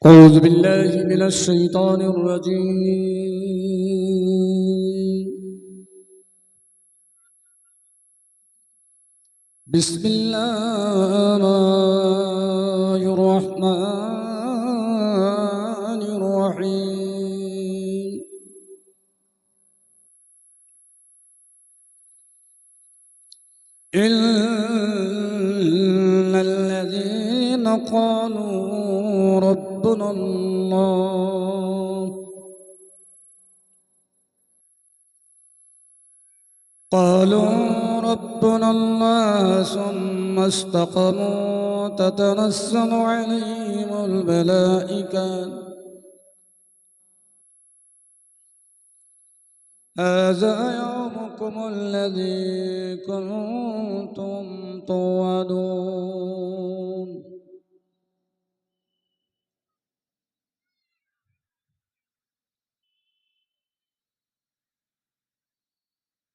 أعوذ بالله من الشيطان الرجيم. بسم الله الرحمن الرحيم. إن الذين قالوا ربنا الله ثم استقاموا تتنزل عليهم الملائكة هذا يومكم الذي كنتم توعدون.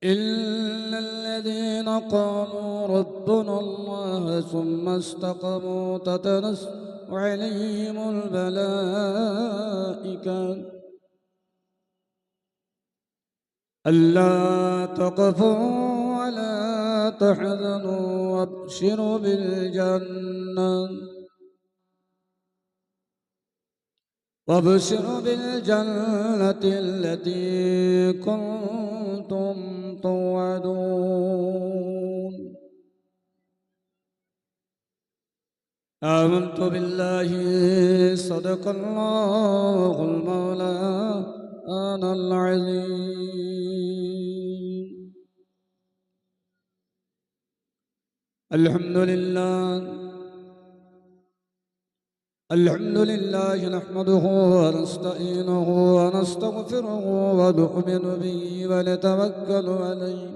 إلا الذين قالوا ربنا الله ثم استقاموا تتنزل عليهم الملائكة ألا تخافوا ولا تحزنوا وابشروا بالجنة التي كنتم توعدون. آمنت بالله صدق الله المولانا العظيم. الحمد لله نحمده ونستعينه ونستغفره ونؤمن به ونتوكل عليه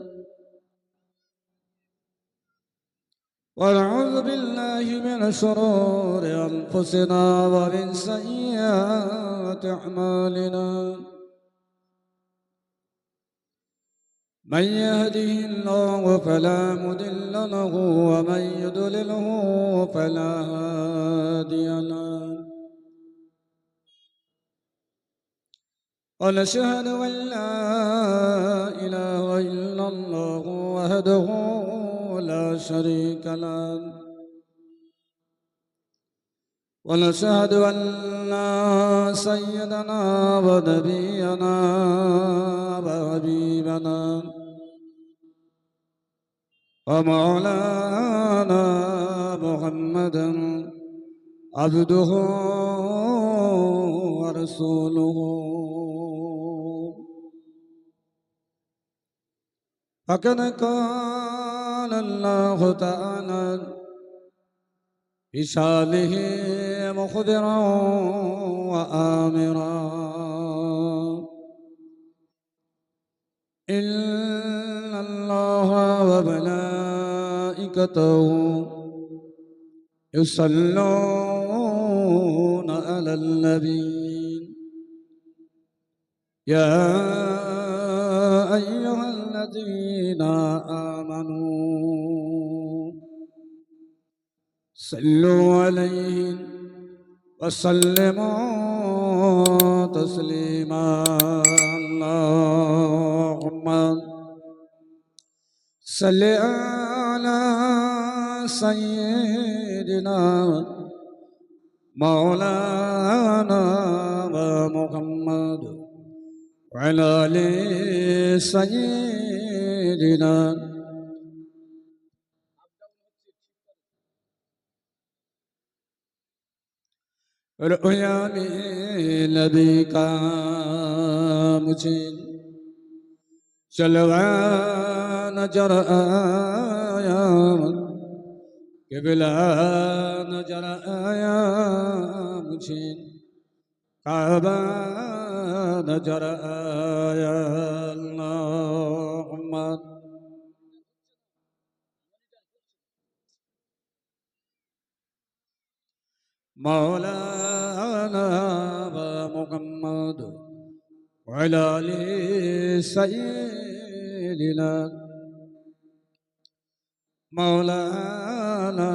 ونعوذ بالله من شرور أنفسنا ومن سيئات أعمالنا. من يهده الله فلا مضل له ومن يضلله فلا هادي له. ونشهد أن لا إله إلا الله وحده لا شريك له. ونشهد أن سيدنا ونبينا وحبيبنا ومولانا محمدا عبده ورسوله. فقد قال الله تعالى بشانه مخبرا وآمرا إن الله وملائكته يصلون على النبي يا أيها الذين آمنوا صلوا عليه وسلموا تسليما. اللهم صل على سيدنا مولانا محمد وعلى آل سيدنا. رؤيا نبی کا مجھے چلوا نظر آیا قبلہ نظر آیا مجھے کعبہ نظر آیا. اللہم مولانا محمد وعلى آل سيدنا مولانا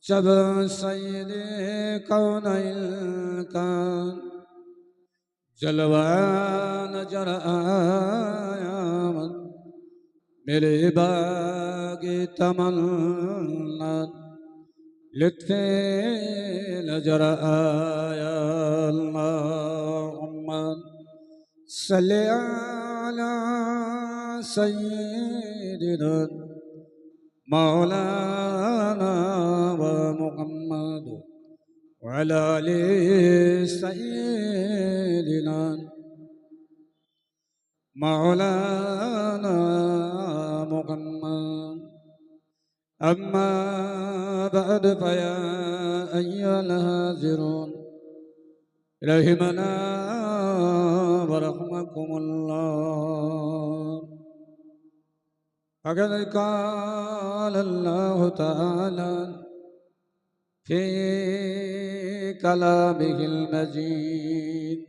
जब सैयदे कौनैन कान जलवा नजर आया मन मेरे बागे तमन्ना लुत्फे नजर आया अल्लाहुम्मा सल्ली अला सय्यिदिना मौलाना व मुहम्मद व अला आलि सय्यिदिना मौलाना मुहम्मद अम्मा बाद फया अय्युहल हाज़िरून रहिमना व रहमकुमुल्लाह फ़क़द क़ाल अल्लाहु तआला फ़ी कलामिहिल मजीद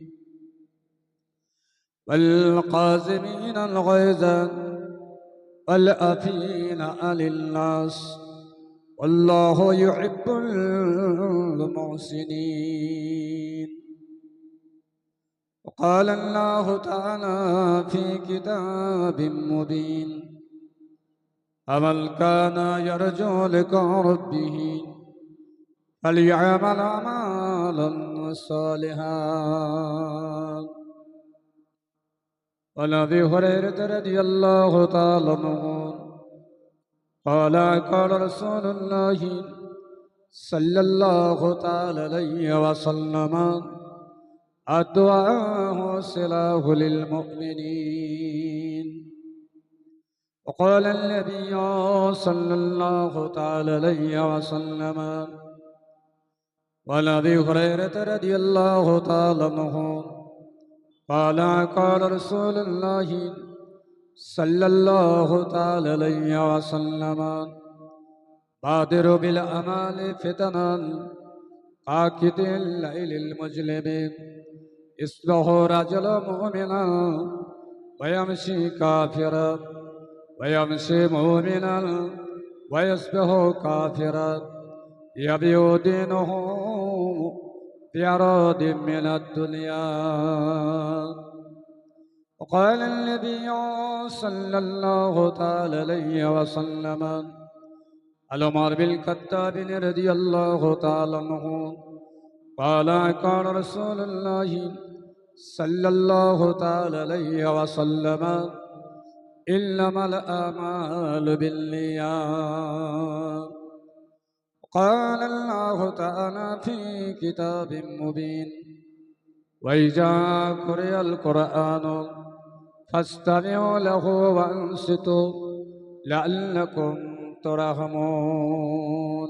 वल क़ाज़िमीनल ग़ैज़ वल आफ़ीना अनिन नास वल्लाहु युहिब्बुल मुहसिनीन وقال الله تعالى في كتاب مبين فمن كان يرجو لقاء ربه فليعمل أعمالا صالحا وعن أبي هريرة رضي الله تعالى عنه قال قال رسول الله صلى الله تعالى عليه وسلم الدعاء سلاح للمؤمنين وقال النبي صلى الله تعالى عليه وسلم وعن أبي هريرة رضي الله تعالى عنه قال قال رسول الله صلى الله تعالى عليه وسلم بادروا بالأعمال فتنا كعقد الليل المظلم يصبح رجل مؤمنا ويمشي كافرا ويمشي مؤمنا ويصبح كافرا يبيع دينه بعرض من الدنيا وقال النبي صلى الله تعالى عليه وسلم عمر بن الخطاب رضي الله تعالى عنه قال قال رسول الله صلى الله تعالى عليه وسلم إنما الأعمال بالنيات قال الله تعالى في كتاب مبين وإذا قرئ القرآن فاستمعوا له وأنصتوا لعلكم ترحمون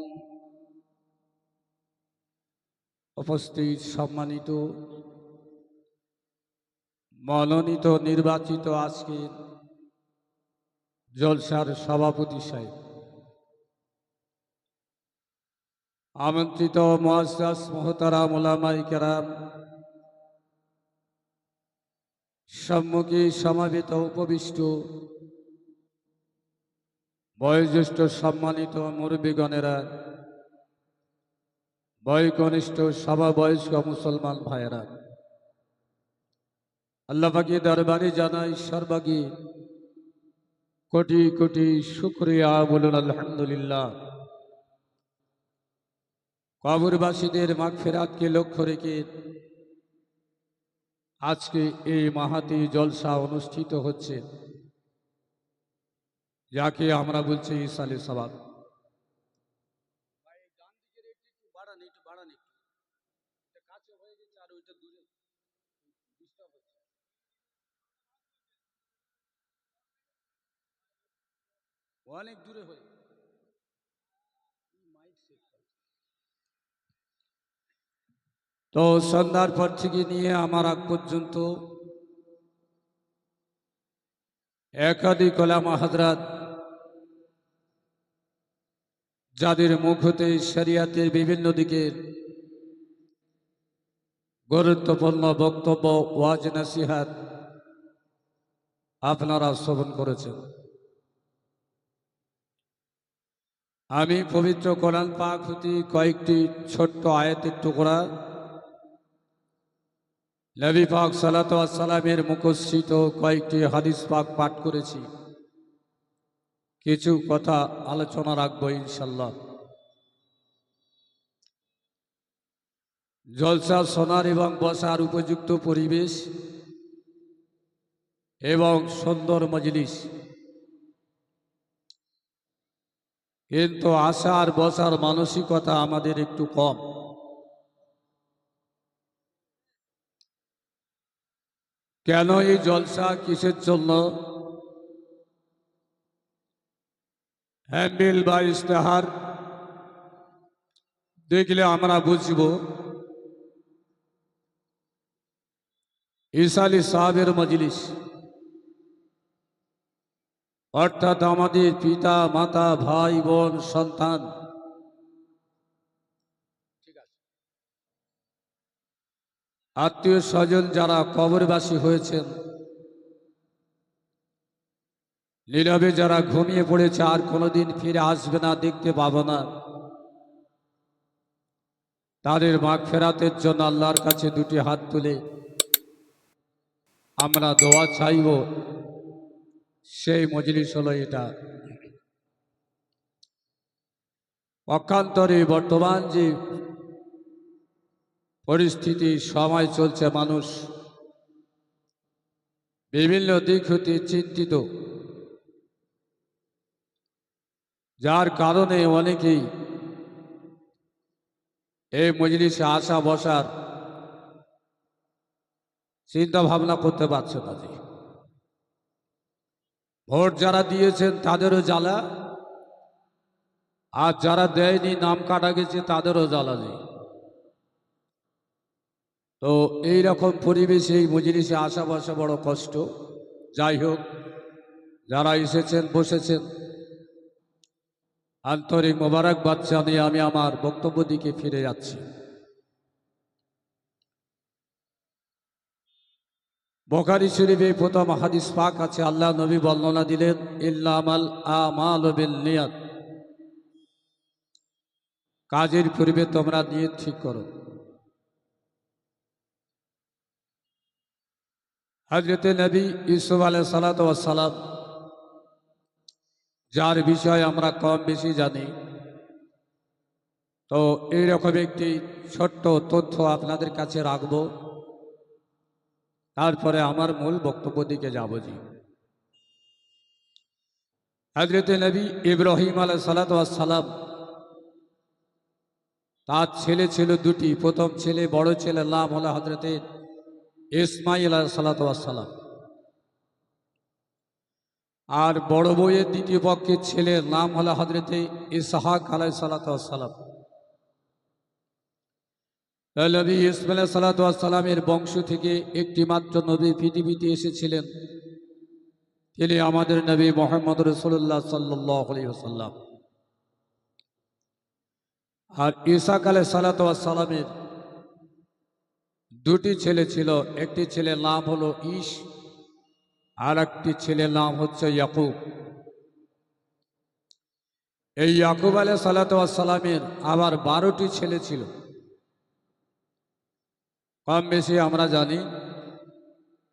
উপস্থিত সম্মানিত মনোনীত নির্বাচিত আজকের জলসার সভাপতি সাহেব, আমন্ত্রিত মুআজ্জাজ মুহতারাম উলামায়ে কেরাম, সম্মুখে সমবেত উপবিষ্ট বয়োজ্যেষ্ঠ সম্মানিত মুরব্বীগণেরা, বয়োকনিষ্ঠ সমবয়স্ক মুসলমান ভাইয়েরা, আল্লাহ পাকের দরবারে জানাই সর্বাগ্রে কোটি কোটি শুকরিয়া, বলুন আলহামদুলিল্লাহ। কবরবাসীদের মাগফিরাতকে লক্ষ্য রেখে আজকে এই মাহাতি জলসা অনুষ্ঠিত হচ্ছে, যাকে আমরা বলছি ইসালে সওয়াব। অনেক দূরে হয়ে তো সন্ধ্যার পর থেকে নিয়ে আমার আগ পর্যন্ত একাধিক ওলামা হযরত, যাদের মুখ হতে শরিয়াতের বিভিন্ন দিকের গুরুত্বপূর্ণ বক্তব্য, ওয়াজ নসিহত আপনারা শ্রবণ করেছেন। আমি পবিত্র কোরআন পাক হতে কয়েকটি ছোট্ট আয়াতের টুকরা নবী পাক সাল্লাল্লাহু আলাইহি সাল্লামের মুখস্থিত কয়েকটি হাদিস পাক পাঠ করেছি। কিছু কথা আলোচনা রাখবো ইনশাল্লাহ। জলসা শোনার এবং বসার উপযুক্ত পরিবেশ এবং সুন্দর মজলিস, কিন্তু আসা আর বসার মানসিকতা আমাদের একটু কম। কেন এই জলসা, কিসের জন্য? হ্যান্ডেল বা ইশতেহার দেখলে আমরা বুঝব ঈসা আলী সাহেবের মজলিস, অর্থাৎ আমাদের পিতা মাতা ভাই বোন সন্তান আত্মীয় স্বজন যারা কবরবাসী হয়েছেন, নীরবে যারা ঘুমিয়ে পড়েছে আর কোনোদিন ফিরে আসবে না, দেখতে পাবো না, তাদের মাগফিরাতের জন্য আল্লাহর কাছে দুটি হাত তুলে আমরা দোয়া চাইব। সেই মজলিস হলো এটা। পক্ষান্তরে বর্তমান যে পরিস্থিতি, সময় চলছে, মানুষ বিভিন্ন দিক হতে চিন্তিত, যার কারণে অনেকেই এই মজলিসে আসা বসার চিন্তা ভাবনা করতে পারছে না। যে ভোট যারা দিয়েছেন তাদেরও জ্বালা, আর যারা দেয়নি, নাম কাটা গেছে, তাদেরও জ্বালা নেই। তো এইরকম পরিবেশে এই মজলিসে আসা বসা বড় কষ্ট। যাই হোক, যারা এসেছেন বসেছেন, আন্তরিক মোবারকবাদ জানিয়ে আমি আমার বক্তব্য দিকে ফিরে যাচ্ছি। বুখারী শরীফে প্রথম হাদিস পাক আছে, আল্লাহ নবী বর্ণনা দিলেন, ইল্লামাল আমালু বিন্নিয়াত, কাজের পূর্বে তোমরা নিয়ত ঠিক করো। হযরত নবী ইউসুফ আলাইহিস সালাতু ওয়াস সালাম, যার বিষয়ে আমরা কম বেশি জানি, তো এইরকম একটি ছোট্ট তথ্য আপনাদের কাছে রাখব, তারপরে আমার মূল বক্তব্য দিকে যাব। জি, হযরত নবী ইব্রাহিম আলাইহিস সালাতু ওয়াস সালাম, তার ছেলে ছিল দুটি। প্রথম ছেলে, বড় ছেলের নাম হলো হযরত ইসমাইল আলাইহিস সালাতু ওয়াস সালাম, আর বড় বউয়ের দ্বিতীয় পক্ষের ছেলের নাম হলো হযরত ইসহাক আলাইহিস সালাতু ওয়াস সালাম। নবী ইসমাইল আলাইহিস সালাতু ওয়াস সালামের বংশ থেকে একটি মাত্র নবী পৃথিবীতে এসেছিলেন, তিনি আমাদের নবী মুহাম্মদ রাসূলুল্লাহ সাল্লাল্লাহু আলাইহি ওয়াসাল্লাম। আর ইসহাক আলাইহিস সালাতু ওয়াস সালামের দুটি ছেলে ছিল। একটি ছেলের নাম হলো ঈশ, আর একটি ছেলের নাম হচ্ছে ইয়াকুব। এই ইয়াকুব আলাইহিস সালাতু ওয়াস সালামের আবার 12টি ছেলে ছিল। কম বেশি আমরা জানি,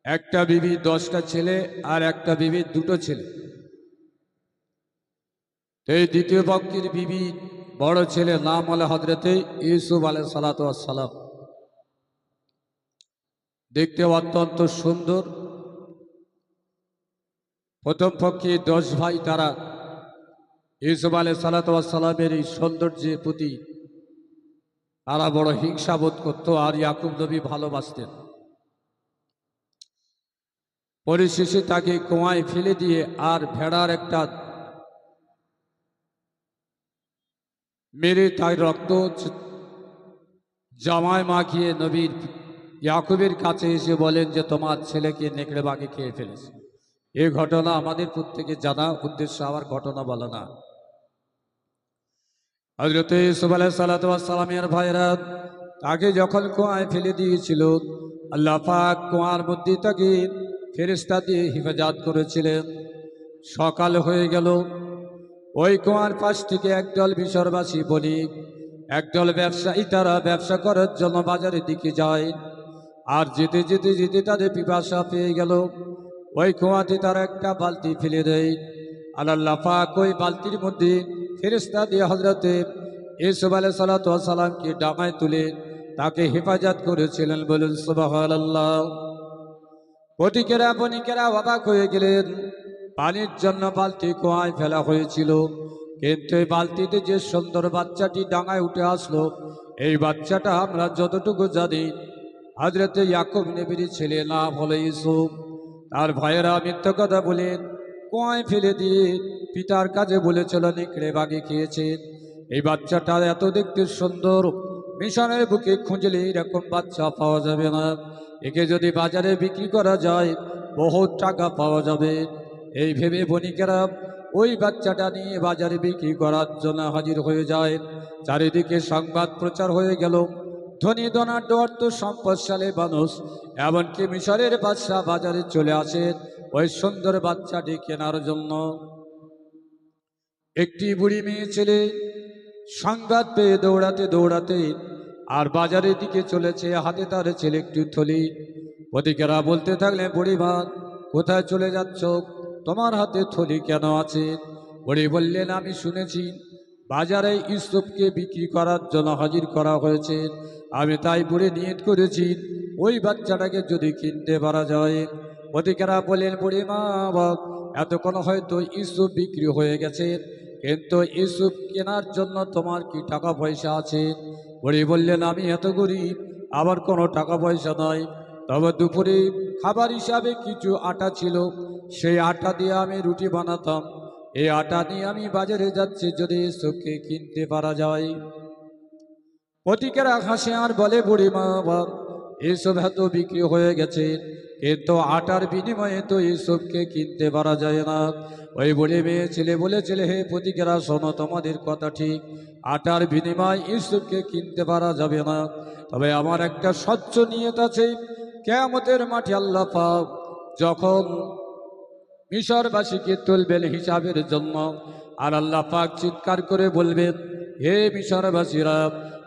একটা বিবি 10টা ছেলে, আর একটা বিবির 2টো ছেলে। এই দ্বিতীয় পক্ষের বিবি বড় ছেলের নাম হলো হযরত ইউসুফ আলাইহিস সালাতু ওয়াস সালাম। দেখতে অত্যন্ত সুন্দর। প্রথম পক্ষে 10 ভাই, তারা ইউসুফ আলাইহিস সালাতু ওয়াস সালামের এই সৌন্দর্যের প্রতি তারা বড় হিংসাবোধ করত, আর ইয়াকুব নবী ভালোবাসতেন। পরিশেষে তাকে কুয়ায় ফেলে দিয়ে আর ভেড়ার একটা মেরে তার রক্ত জামায় মাখিয়ে নবীর ইয়াকুবের কাছে এসে বলেন যে তোমার ছেলেকে নেকড়ে বাঘে খেয়ে ফেলেছে। এই ঘটনা আমাদের প্রত্যেকে জানা, উদ্দেশ্য আবার ঘটনা বলা না। হযরত ইউসুফ আলাইহিস সালাতু ওয়াস সালামের ভাইরা তাকে যখন কুয়ায় ফেলে দিয়েছিল, আল্লাহ পাক কুয়ার মধ্যে তাকে ফেরেশতা দিয়ে হিফাজত করেছিলেন। সকাল হয়ে গেল, ওই কুয়ার পাশ থেকে একদল মিশরবাসী বণিক, একদল ব্যবসায়ী তারা ব্যবসা করার জন্য বাজারের দিকে যায়। আর যেতে যেতে যেতে তাদের পিপাসা পেয়ে গেল। ওই কুয়াতে তারা একটা বালতি ফেলে দেয়। আল্লাহ পাক ওই বালতির মধ্যে ফেরেশতা দিয়ে হযরতে ইউসুফ আলাইহিস সালাতু ওয়াস সালামকে ডাঙায় তুলে তাকে হেফাজত করেছিলেন। বলুন সুবহানাল্লাহ। পথিকেরা বণিকেরা অবাক হয়ে গেলেন। পানির জন্য বালতি কুয়ায় ফেলা হয়েছিল, কিন্তু এই বালতিতে যে সুন্দর বাচ্চাটি ডাঙায় উঠে আসলো, এই বাচ্চাটা আমরা যতটুকু জানি হযরতে ইয়াকুব নবীর ছেলে, নাম হলো ইউসুফ। তার ভাইয়েরা মিথ্যা কথা বলে কুয়ায় ফেলে দিয়ে পিতার কাছে বলেছিল নিকড়ে বাগে খেয়েছে। এই বাচ্চাটা এত দেখতে সুন্দর, মিশনের বুকে খুঁজলে এরকম বাচ্চা পাওয়া যাবে না। একে যদি বাজারে বিক্রি করা যায় বহুত টাকা পাওয়া যাবে। এই ভেবে বণিকেরা ওই বাচ্চাটা নিয়ে বাজারে বিক্রি করার জন্য হাজির হয়ে যায়। চারিদিকে সংবাদ প্রচার হয়ে গেল। ধনী ধনাঢ্য অর্থ সম্পদশালী মানুষ, এমনকি মিশরের বাদশাহ বাজারে চলে আসেন ওই সুন্দর বাচ্চাটি কেনার জন্য। একটি বুড়ি মেয়ে ছেলে সংবাদ পেয়ে দৌড়াতে দৌড়াতে আর বাজারের দিকে চলেছে, হাতে তার ছেলে একটি থলি। ওদিকেরা বলতে থাকলেন, বুড়িমা কোথায় চলে যাচ্ছ, তোমার হাতে থলি কেন আছে? বুড়ি বললেন, আমি শুনেছি বাজারে ইউসুফকে বিক্রি করার জন্য হাজির করা হয়েছে, আমি তাই বুড়ি নিয়ত করেছি ওই বাচ্চাটাকে যদি কিনতে পারা যায়। ওদিকেরা বললেন, বুড়িমা এতক্ষণ হয়তো ইউসুফ বিক্রি হয়ে গেছে, কিন্তু ইউসুফ কেনার জন্য তোমার কি টাকা পয়সা আছে? বুড়ি বললেন, আমি এত গরিব, আমার কোনো টাকা পয়সা নয়, তবে দুপুরে খাবার হিসাবে কিছু আটা ছিল, সেই আটা দিয়ে আমি রুটি বানাতাম। এই আটা নিয়ে আমি বাজারে যাচ্ছি, যদি ইউসুফকে কিনতে পারা যায়। পথিকেরা হাসে আর বলে, বুড়িমা ইউসুফ এত বিক্রি হয়ে গেছে, কিন্তু আটার বিনিময়ে তো ইউসুফকে কিনতে পারা যায় না। ওই বুড়ি মেয়ে ছেলে বলেছিল, হে পথিকেরা শোনো, তোমাদের কথা ঠিক, আটার বিনিময়ে ইউসুফকে কিনতে পারা যাবে না, তবে আমার একটা স্বচ্ছ নিয়ত আছে। কিয়ামতের মাঠে আল্লাহ পাক যখন মিশরবাসীকে তুলবেন হিসাবের জন্য, আর আল্লাহ পাক চিৎকার করে বলবেন, হে মিশরবাসীরা,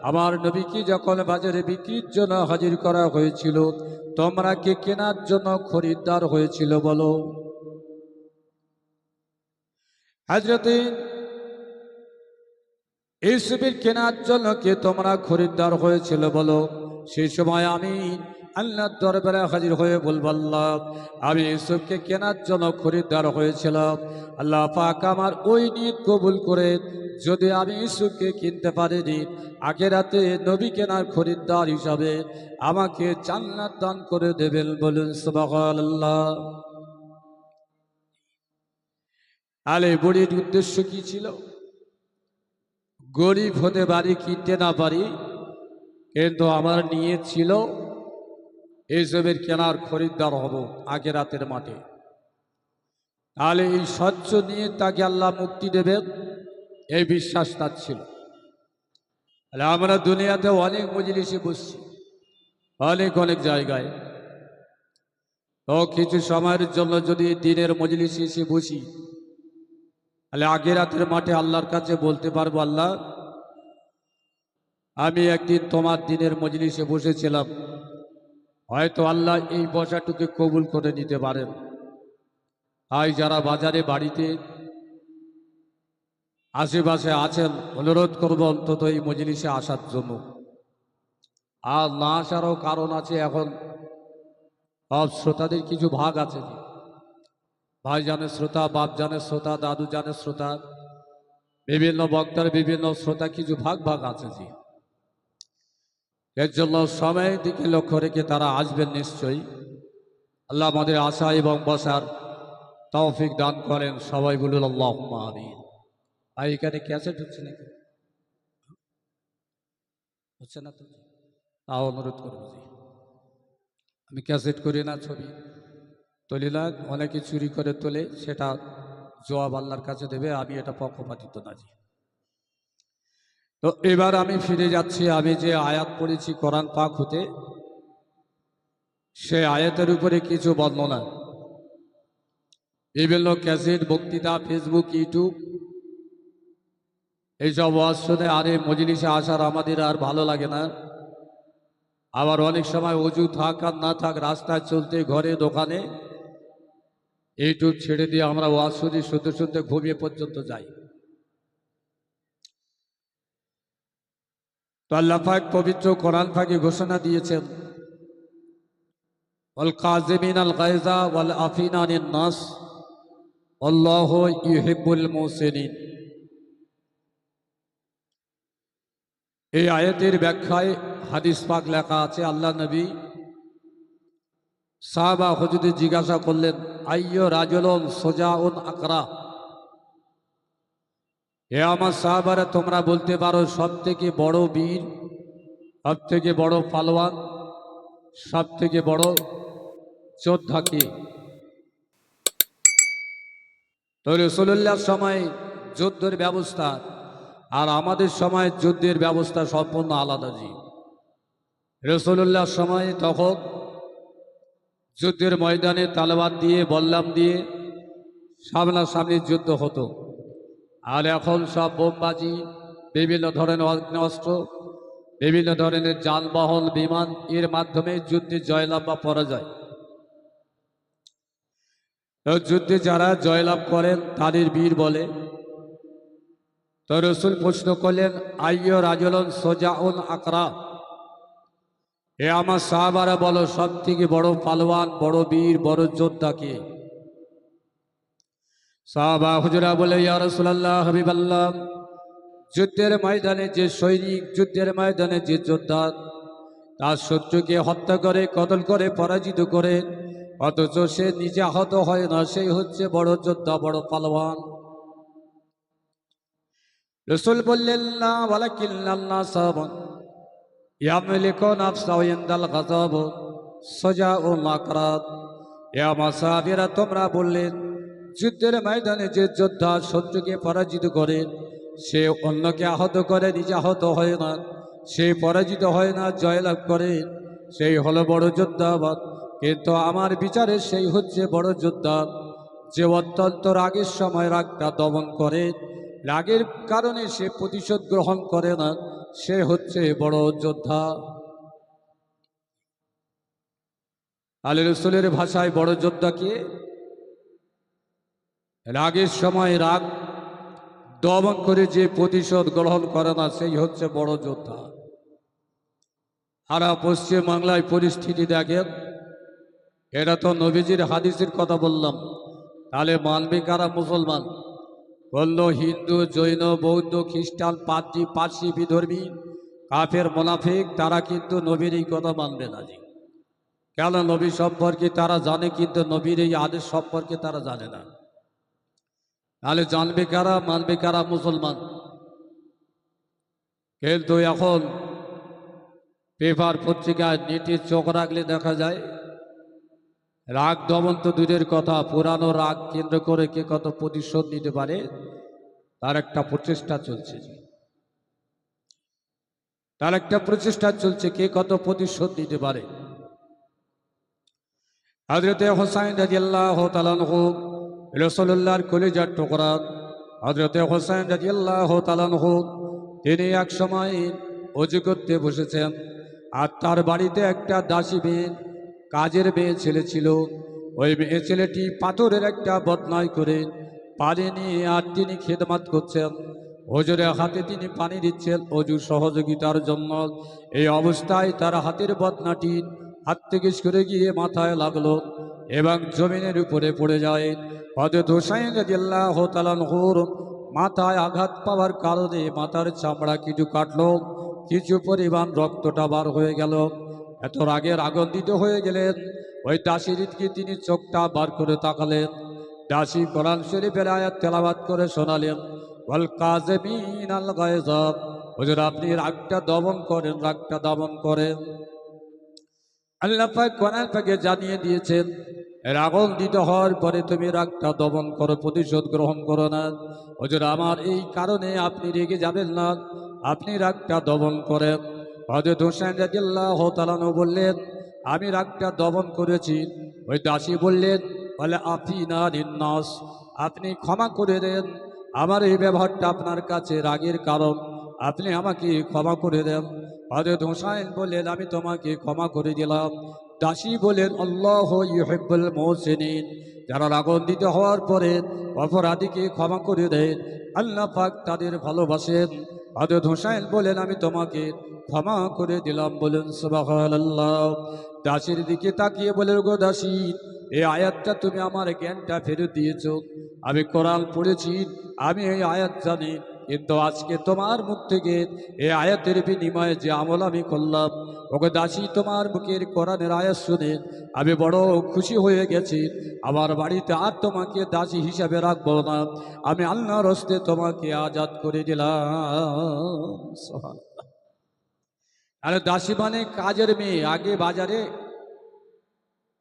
আমার নবীকে যখন বাজারে বিক্রির জন্য হাজির করা হয়েছিল, তোমরা কে কেনার জন্য খরিদ্দার হয়েছিল বলো? হযরতে ইউসুফের কেনার জন্য কে তোমরা খরিদ্দার হয়েছিল বলো? সেই সময় আমি আল্লাহর দরবারে হাজির হয়ে বলব, আল্লাহ আমি ইউসুফকে কেনার জন্য খরিদ্দার হয়েছিলাম। আল্লাহ পাক আমার ওই নিয়ত কবুল করে যদি আমি ইউসুফকে কিনতে পারিনি, আখিরাতে নবী কেনার খরিদ্দার হিসাবে আমাকে জান্নাত দান করে দেবেন। বলুন সুবহানাল্লাহ। আলে বুড়ির উদ্দেশ্য কি ছিল? গরিব হতে পারি, কিনতে না পারি, কিন্তু আমার নিয়ত ছিল ইউসুফের কেনার খরিদ্দার হব আখিরাতের মাঠে। তাহলে এই স্বচ্ছ নিয়ে তাকে আল্লাহ মুক্তি দেবেন, এই বিশ্বাস তার ছিল। তাহলে আমরা দুনিয়াতে অনেক মজলিসে বসছি, অনেক অনেক জায়গায়, তো কিছু সময়ের জন্য যদি দিনের মজলিসে এসে বসি, তাহলে আখিরাতের মাঠে আল্লাহর কাছে বলতে পারবো, আল্লাহ আমি একদিন তোমার দিনের মজলিসে বসেছিলাম, হয়তো আল্লাহ এই বসাটুকে কবুল করে নিতে পারেন। তাই যারা বাজারে বাড়িতে আশেপাশে আছেন, অনুরোধ করবো অন্তত এই মজলিসে আসার জন্য। আর না আসারও কারণ আছে, এখন সব শ্রোতাদের কিছু ভাগ আছে, ভাই জানে শ্রোতা, বাপ জানে শ্রোতা, দাদু জানে শ্রোতা, বিভিন্ন বক্তার বিভিন্ন শ্রোতা, কিছু ভাগ ভাগ আছে জি। এর জন্য সময়ের দিকে লক্ষ্য রেখে তারা আসবেন নিশ্চয়ই। আল্লাহ আমাদের আশা এবং বসার তৌফিক দান করেন। সবাই বলুন আল্লাহুম্মা আমিন। আর এখানে ক্যাসেট হচ্ছে নাকি? হচ্ছে না তো? তাও অনুরোধ করবো জি। আমি ক্যাসেট করি না, ছবি তুলি না, অনেকে চুরি করে তোলে, সেটা জবাব আল্লাহর কাছে দেবে, আমি এটা পক্ষপাতিত্ব না জি। তো এবার আমি ফিরে যাচ্ছি, আমি যে আয়াত পড়েছি কোরআন পাক হতে, সে আয়াতের উপরে কিছু বর্ণনা বিভিন্ন ক্যাসেট, বক্তৃতা, ফেসবুক, ইউটিউব এইসব ওয়াজ শুনে আরে মজলিসে আসার আমাদের আর ভালো লাগে না। আবার অনেক সময় অজু থাক আর না থাক, রাস্তায় চলতে, ঘরে, দোকানে এইটুক ছেড়ে দিয়ে আমরা ওয়াজ শুনতে শুনতে ঘুমিয়ে পর্যন্ত যাই। তো আল্লাহ পাক পবিত্র কোরআন পাকে ঘোষণা দিয়েছেন, ওয়াল কাযিমিনাল গায়যা ওয়াল আফিনা আনিন নাস আল্লাহু ইউহিব্বুল মুহসিনিন। এই আয়াতের ব্যাখ্যায় হাদিস পাক লেখা আছে, আল্লাহ নবী সাহাবা হুজুরদের জিজ্ঞাসা করলেন, আইয়ু রাজুলুন সুজাউন আকরা, হে আমার সাহাবারা, তোমরা বলতে পারো সব থেকে বড় বীর, সব থেকে বড় পালোয়ান, সব থেকে বড় যোদ্ধা কে? তো রাসূলুল্লাহর সময় যুদ্ধের ব্যবস্থা আর আমাদের সময় যুদ্ধের ব্যবস্থা সম্পূর্ণ আলাদা। জি, রাসূলুল্লাহর সময় তখন যুদ্ধের ময়দানে তালবাদ দিয়ে, বল্লাম দিয়ে সামনাসামনি যুদ্ধ হতো। আর এখন সব বোমবাজি, বিভিন্ন ধরনের অগ্নেয়াস্ত্র, বিভিন্ন ধরনের যানবাহন, বিমান, এর মাধ্যমে যুদ্ধে জয়লাভ বা পরাজয়। যুদ্ধে যারা জয়লাভ করেন তাদের বীর বলে। তো রাসূল প্রশ্ন করলেন, আইয়ু রাজুলুন সুজাউন আকরা, হে আমার সাহাবারা বলো সব থেকে বড় পালোয়ান, বড় বীর, বড় যোদ্ধা কে? সাহাবা হুজুরা বলে, ইয়া রাসূলুল্লাহ, হাবিবাল্লাহ, যুদ্ধের ময়দানে যে সৈনিক, যুদ্ধের ময়দানে যে যোদ্ধা তার শত্রুকে হত্যা করে, কতল করে, পরাজিত করে, অথচ সে নিজে আহত হয় না, সেই হচ্ছে বড় যোদ্ধা, বড় পালোয়ান। রাসূল বললেন, না ওয়ালাকিন্নাল্লাহ সাবান ইয়ামলিকু নাফসাহু ইনদাল গাযাব সুজাউল আকরাত। এ আমার সাহাবীরা, তোমরা বললেন যুদ্ধের ময়দানে যে যোদ্ধা শত্রুকে পরাজিত করে, সে অন্যকে আহত করে, নিজে আহত হয় না, সে পরাজিত হয় না, জয়লাভ করে, সেই হলো বড় যোদ্ধা। কিন্তু আমার বিচারে সেই হচ্ছে বড় যোদ্ধা যে অত্যন্ত রাগের সময় রাগটা দমন করে, রাগের কারণে সে প্রতিশোধ গ্রহণ করে না, সে হচ্ছে বড় যোদ্ধা। আল্লাহ রাসূলের ভাষায় বড় যোদ্ধা কে? রাগের সময় রাগ দমন করে যে প্রতিশোধ গ্রহণ করে না, সেই হচ্ছে বড় যোদ্ধা। সারা পশ্চিম বাংলায় পরিস্থিতি দেখেন, এটা তো নবীজির হাদিসের কথা বললাম, তাহলে মানবে কারা? মুসলমান বলল, হিন্দু, জৈন, বৌদ্ধ, খ্রিস্টান, পার্সি, বিধর্মী, কাফের, মোনাফিক, তারা কিন্তু নবীর এই কথা মানবে না। জি, কেন? নবী সম্পর্কে তারা জানে, কিন্তু নবীর এই আদেশ সম্পর্কে তারা জানে না। তাহলে জানবে কারা, মানবে কারা? মুসলমান। কিন্তু এখন পেপার, পত্রিকায়, নেটে চোখ রাখলে দেখা যায় রাগ দমন তো দূরের কথা, পুরানো রাগ কেন্দ্র করে কে কত প্রতিশোধ নিতে পারে তার একটা প্রচেষ্টা চলছে। তার একটা প্রচেষ্টা চলছে, কে কত প্রতিশোধ নিতে পারে। হযরতে হুসাইন রাদিয়াল্লাহু তাআলা আনহু, রাসূলুল্লাহর কলিজার টুকরা হযরতে হুসাইন রাদিয়াল্লাহু তাআলা আনহু, তিনি এক সময় ওযু করতে বসেছেন, আর তার বাড়িতে একটা দাসী মেয়ে, কাজের মেয়ে ছেলে ছিল। ওই মেয়ে ছেলেটি পাথরের একটা বদনাই করে পানি নিয়ে আর তিনি খেদমত করছেন, হুজুরের হাতে তিনি পানি দিচ্ছেন ওযু সহযোগিতার জন্য। এই অবস্থায় তার হাতের বদনাটি হাত থেকে সরে গিয়ে মাথায় লাগলো এবং জমিনের উপরে পড়ে যায়। হযরত হুসাইন রাদিয়াল্লাহু তাআলা আনহুর মাথায় আঘাত পাওয়ার কারণে মাথার চামড়া কিছু কাটলো, কিছু পরিমাণ রক্তটা বার হয়ে গেল। এত রাগের আগুন্দিত হয়ে গেলেন, ওই দাসীর দিকে তিনি চোখটা বার করে তাকালেন। দাসী কোরআন শরীফের আয়াত তেলাওয়াত করে শোনালেন, ওয়াল কাযিমিনাল গায়যা, হুজুর আপনি রাগটা দমন করেন, রাগটা দমন করেন। আল্লাহ পাক কোরআন পাকে জানিয়ে দিয়েছেন, রাগন দিতে হওয়ার পরে তুমি রাগটা দমন করো, প্রতিশোধ গ্রহণ করো না। হুজুর আমার এই কারণে আপনি রেগে যাবেন না, আপনি রাগটা দমন করেন। হযরত হুসাইন রাদিয়াল্লাহু তাআলা আনহু বললেন, আমি রাগটা দমন করেছি। ওই দাসী বললেন, বলে আফিনা নিন্নাস, আপনি ক্ষমা করে দেন, আমার এই ব্যবহারটা আপনার কাছে রাগের কারণ, আপনি আমাকে ক্ষমা করে দেন। হযরত হুসাইন বললেন, আমি তোমাকে ক্ষমা করে দিলাম। দাসী বলেন, আল্লাহ ইউহিব্বুল মুহসিনিন, যারা রাগান্বিত হওয়ার পরে অপরাধীকে ক্ষমা করে দেন, আল্লাহ পাক তাদের ভালোবাসেন। হযরত হুসাইন বলেন, আমি তোমাকে ক্ষমা করে দিলাম। বলেন সুবহানাল্লাহ। দাসীর দিকে তাকিয়ে বলে, গো দাসী, এই আয়াতটা তুমি আমার জ্ঞানটা ফেরত দিয়েছ। আমি কোরআন পড়েছি, আমি এই আয়াত জানি, কিন্তু আজকে তোমার মুখ থেকে এই আয়াতের বিনিময়ে যে আমল আমি করলাম, ওকে দাসী, তোমার মুখের কোরআনের আয়াত শুনে আমি বড় খুশি হয়ে গেছি। আমার বাড়িতে আর তোমাকে দাসী হিসাবে রাখবো না, আমি আল্লাহর হস্তে তোমাকে আজাদ করে দিলাম। সুবহানাল্লাহ। আরে দাসী মানে কাজের মেয়ে। আগে বাজারে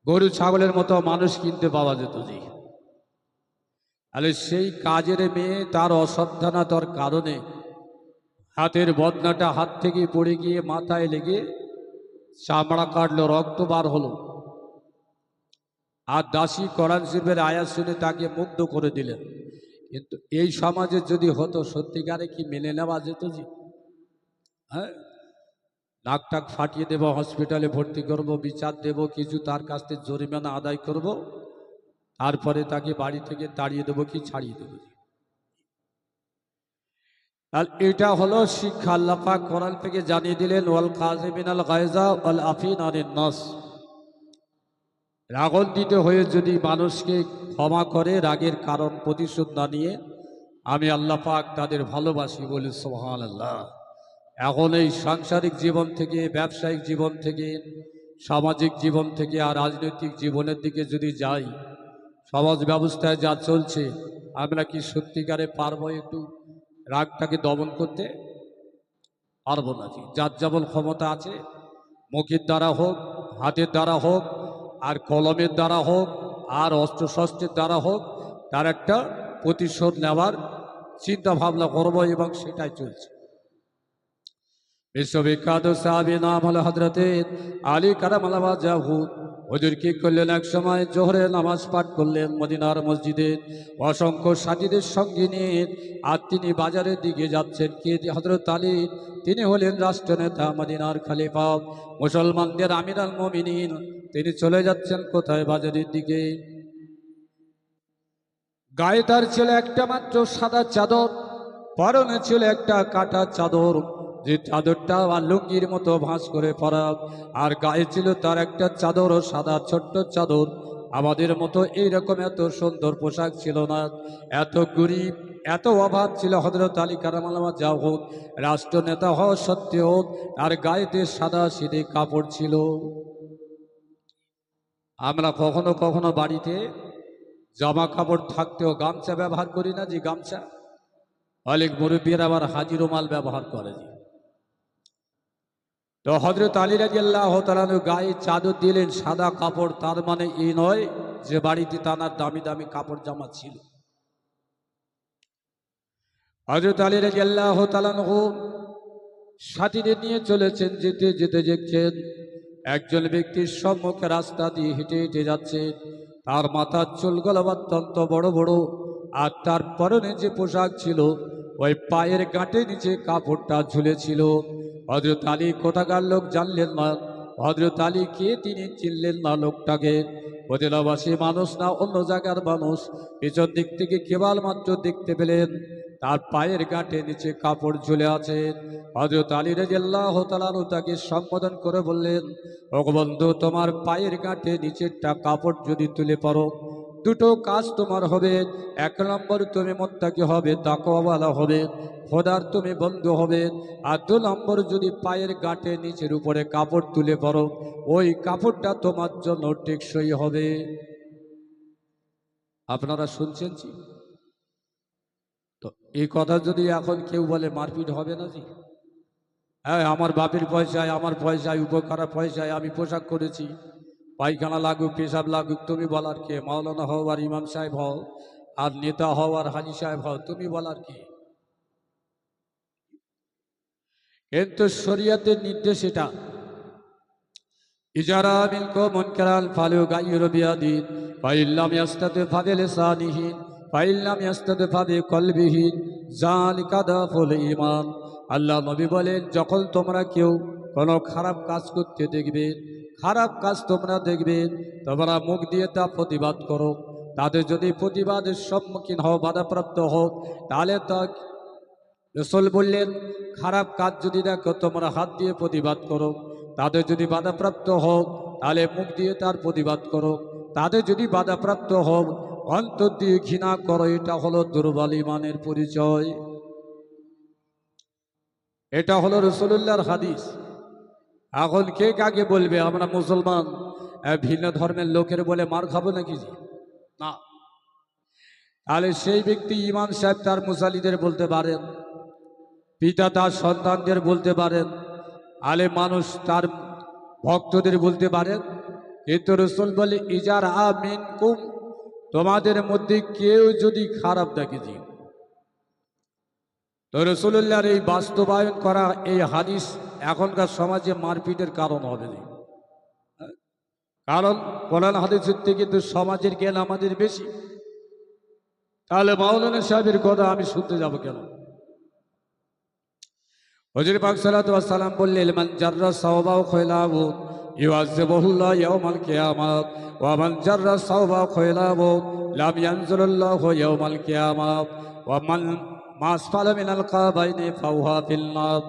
গরু ছাগলের মতো মানুষ কিনতে পাওয়া যেত জি। তাহলে সেই কাজের মেয়ে তার অসাবধানতার কারণে হাতের বদনাটা হাত থেকে পড়ে গিয়ে মাথায় লেগে চামড়া কাটলো, রক্ত বার হলো। আর দাসী কোরআন শরীফের আয়াত শুনে তাকে মুগ্ধ করে দিলেন। কিন্তু এই সমাজে যদি হতো, সত্যিকারে কি মেনে নেওয়া যেত জি? হ্যাঁ, নাক টাক ফাটিয়ে দেবো, হসপিটালে ভর্তি করব, বিচার দেব, কিছু তার কাছ থেকে জরিমানা আদায় করব, তারপরে তাকে বাড়ি থেকে তাড়িয়ে দেবো কি ছাড়িয়ে দেবো। আর এটা হলো শিক্ষা। আল্লাহ পাক কোরআন থেকে জানিয়ে দিলেন, ওয়াল কাযিমিনাল গায়জা ওয়াল আফিনা আনিন নাস। রাগান্বিত হয়ে যদি মানুষকে ক্ষমা করে, রাগের কারণ প্রতিশোধ না নিয়ে, আমি আল্লাহ পাক তাদের ভালোবাসি। বলি সুবহানাল্লাহ। এখন এই সাংসারিক জীবন থেকে, ব্যবসায়িক জীবন থেকে, সামাজিক জীবন থেকে আর রাজনৈতিক জীবনের দিকে যদি যাই, সমাজ ব্যবস্থায় যা চলছে, আমরা কি সত্যিকারে পারবো একটু রাগটাকে দমন করতে? পারবো না জি। যার যেমন ক্ষমতা আছে, মুখের দ্বারা হোক, হাতের দ্বারা হোক, আর কলমের দ্বারা হোক, আর অস্ত্রশস্ত্রের দ্বারা হোক, তার একটা প্রতিশোধ নেওয়ার চিন্তা ভাবনা করবো, এবং সেটাই চলছে। বিশ্ববিখ্যাত সাহাবী নাম হলো হযরতে আলী কারামাল্লাহু ওয়াজহু। হুজুর কি করলেন, এক সময় জোহরের নামাজ পাঠ করলেন মদিনার মসজিদে অসংখ্য সাথীদের সঙ্গে নিয়ে। আর তিনি বাজারের দিকে যাচ্ছেন। কে? হযরত আলী। তিনি হলেন রাষ্ট্রনেতা, মদিনার খলিফা, মুসলমানদের আমির আল মুমিনিন। তিনি চলে যাচ্ছেন কোথায়? বাজারের দিকে। গায়ে তার ছিল একটা মাত্র সাদা চাদর, পরনে ছিল একটা কাটা চাদর, যে চাদরটা আর লুঙ্গির মতো ভাঁজ করে পরা। আর গায়ে ছিল তার একটা চাদর, সাদা ছোট্ট চাদর। আমাদের মতো এইরকম এত সুন্দর পোশাক ছিল না। এত গরিব, এত অভাব ছিল হযরত আলী কারামাল্লাহু ওয়াজহু। রাষ্ট্রনেতা হওয়া সত্ত্বেও তার গায়েতে সাদা সিধে কাপড় ছিল। আমরা কখনো কখনো বাড়িতে জামা কাপড় থাকতেও গামছা ব্যবহার করি না জি। গামছা অনেক মুরব্বীরা আবার হাজি রুমাল ব্যবহার করে জি। তো হযরত আলী রাদিয়াল্লাহু তাআলা গায়ে চাদর দিলেন, সাদা কাপড়। তার মানে এই নয় যে বাড়িতে তানার দামি দামি কাপড় জামা ছিল। হযরত আলী রাদিয়াল্লাহু তাআলা সাথীদের নিয়ে চলেছেন। যেতে যেতে দেখছেন একজন ব্যক্তির সম্মুখে রাস্তা দিয়ে হেঁটে হেঁটে যাচ্ছে। তার মাথার চুলগুলো অত্যন্ত বড় বড়, আর তার পরনে যে পোশাক ছিল, ওই পায়ের গাঁটে নিচে কাপড়টা ঝুলেছিল। হযরত আলী কোথাকার লোক জানলেন না। হযরত আলী কে তিনি চিনলেন না লোকটাকে। মদিনাবাসী মানুষ না, অন্য জায়গার মানুষ। পিছন দিক থেকে কেবলমাত্র দেখতে পেলেন তার পায়ের গাঁটে নিচে কাপড় ঝুলে আছে। হযরত আলী রাদিয়াল্লাহু তাআলা তাকে সম্বোধন করে বললেন, ও বন্ধু, তোমার পায়ের গাঁটে নিচেরটা কাপড় যদি তুলে পারো, দুটো কাজ তোমার হবে। এক নম্বর, তুমি মুত্তাকি হবে, তাকওয়াওয়ালা হবে, খোদার তুমি বন্ধু হবে। আর দু নম্বর, যদি পায়ের গাঁটে নিচের উপরে কাপড় তুলে পারো, ওই কাপড়টা তোমার জন্য টেকসই হবে। আপনারা শুনছেন জি? তো এই কথা যদি এখন কেউ বলে, মারপিট হবে না জি? হ্যাঁ, আমার বাপের পয়সায়, আমার পয়সায়, উপকারা পয়সায় আমি পোশাক করেছি, পায়খানা লাগুক, পেশাব লাগুক, তুমি বলার কে? মাওলানা হও আর ইমাম সাহেব হও, আর নেতা হও আর হাজি সাহেব হও, তুমি বলার কে? কিন্তু শরীয়তের নির্দেশ এটা, ইজারা মিনকুম মুনকারান ফালু গায়্যিরু বিয়াদিহি ফা ইল্লাম ইয়াস্তাতি ফা বিলিসানিহি ফাইল্লাম ইয়াস্তাদফা বিকলবিহি যালিকা দাফুল ঈমান। আল্লাহ নবী বলেন, যখন তোমরা কেউ কোনো খারাপ কাজ করতে দেখবে, খারাপ কাজ তোমরা দেখবে, তোমরা মুখ দিয়ে তা প্রতিবাদ করো। তাদের যদি প্রতিবাদের সম্মুখীন হও, বাধাপ্রাপ্ত হোক, তাহলে তা রাসূল বললেন, খারাপ কাজ যদি দেখো তোমরা হাত দিয়ে প্রতিবাদ করো। তাদের যদি বাধাপ্রাপ্ত হোক তাহলে মুখ দিয়ে তার প্রতিবাদ করো। তাদের যদি বাধাপ্রাপ্ত হোক অন্তর দিয়ে ঘৃণা করো। এটা হলো দুর্বল ঈমানের পরিচয়। এটা হলো রাসূলুল্লাহর হাদিস। এখন কে কাকে বলবে আমরা মুসলমান, ভিন্ন ধর্মের লোকের বলে মার খাবো নাকি? না। তাহলে সেই ব্যক্তি ইমাম সাহেব তার মুসাল্লিদের বলতে পারেন, পিতা তার সন্তানদের বলতে পারেন, আলেম মানুষ তার ভক্তদের বলতে পারেন। কিন্তু রাসূল বলে, ইজার মিনকুম, তোমাদের মধ্যে কেউ যদি খারাপ দেখেছি। তো রাসূলুল্লাহর এই বাস্তবায়ন করা এই হাদিস এখনকার সমাজে মারপিটের কারণ হবে না। কারণ কোরআন হাদিসের থেকে তো সমাজের জ্ঞান আমাদের বেশি। তাহলে মাওলানা সাহেবের কথা আমি শুনতে যাব কেন? হুজুর পাক সাল্লাল্লাহু আলাইহি ওয়াসাল্লাম বললেন, মান জাররা সাওবাও খয়লাহু ইউআযিবুহুল্লাহু ইয়াওমাল কিয়ামাত ওয়া মান জাররা সাওবাও খয়লাহু লাম ইয়ানজুরুল্লাহু ইয়াওমাল কিয়ামাত ওয়া মান মাসফালা মিনাল কাবাইনি ফাহুয়া ফিন্নার।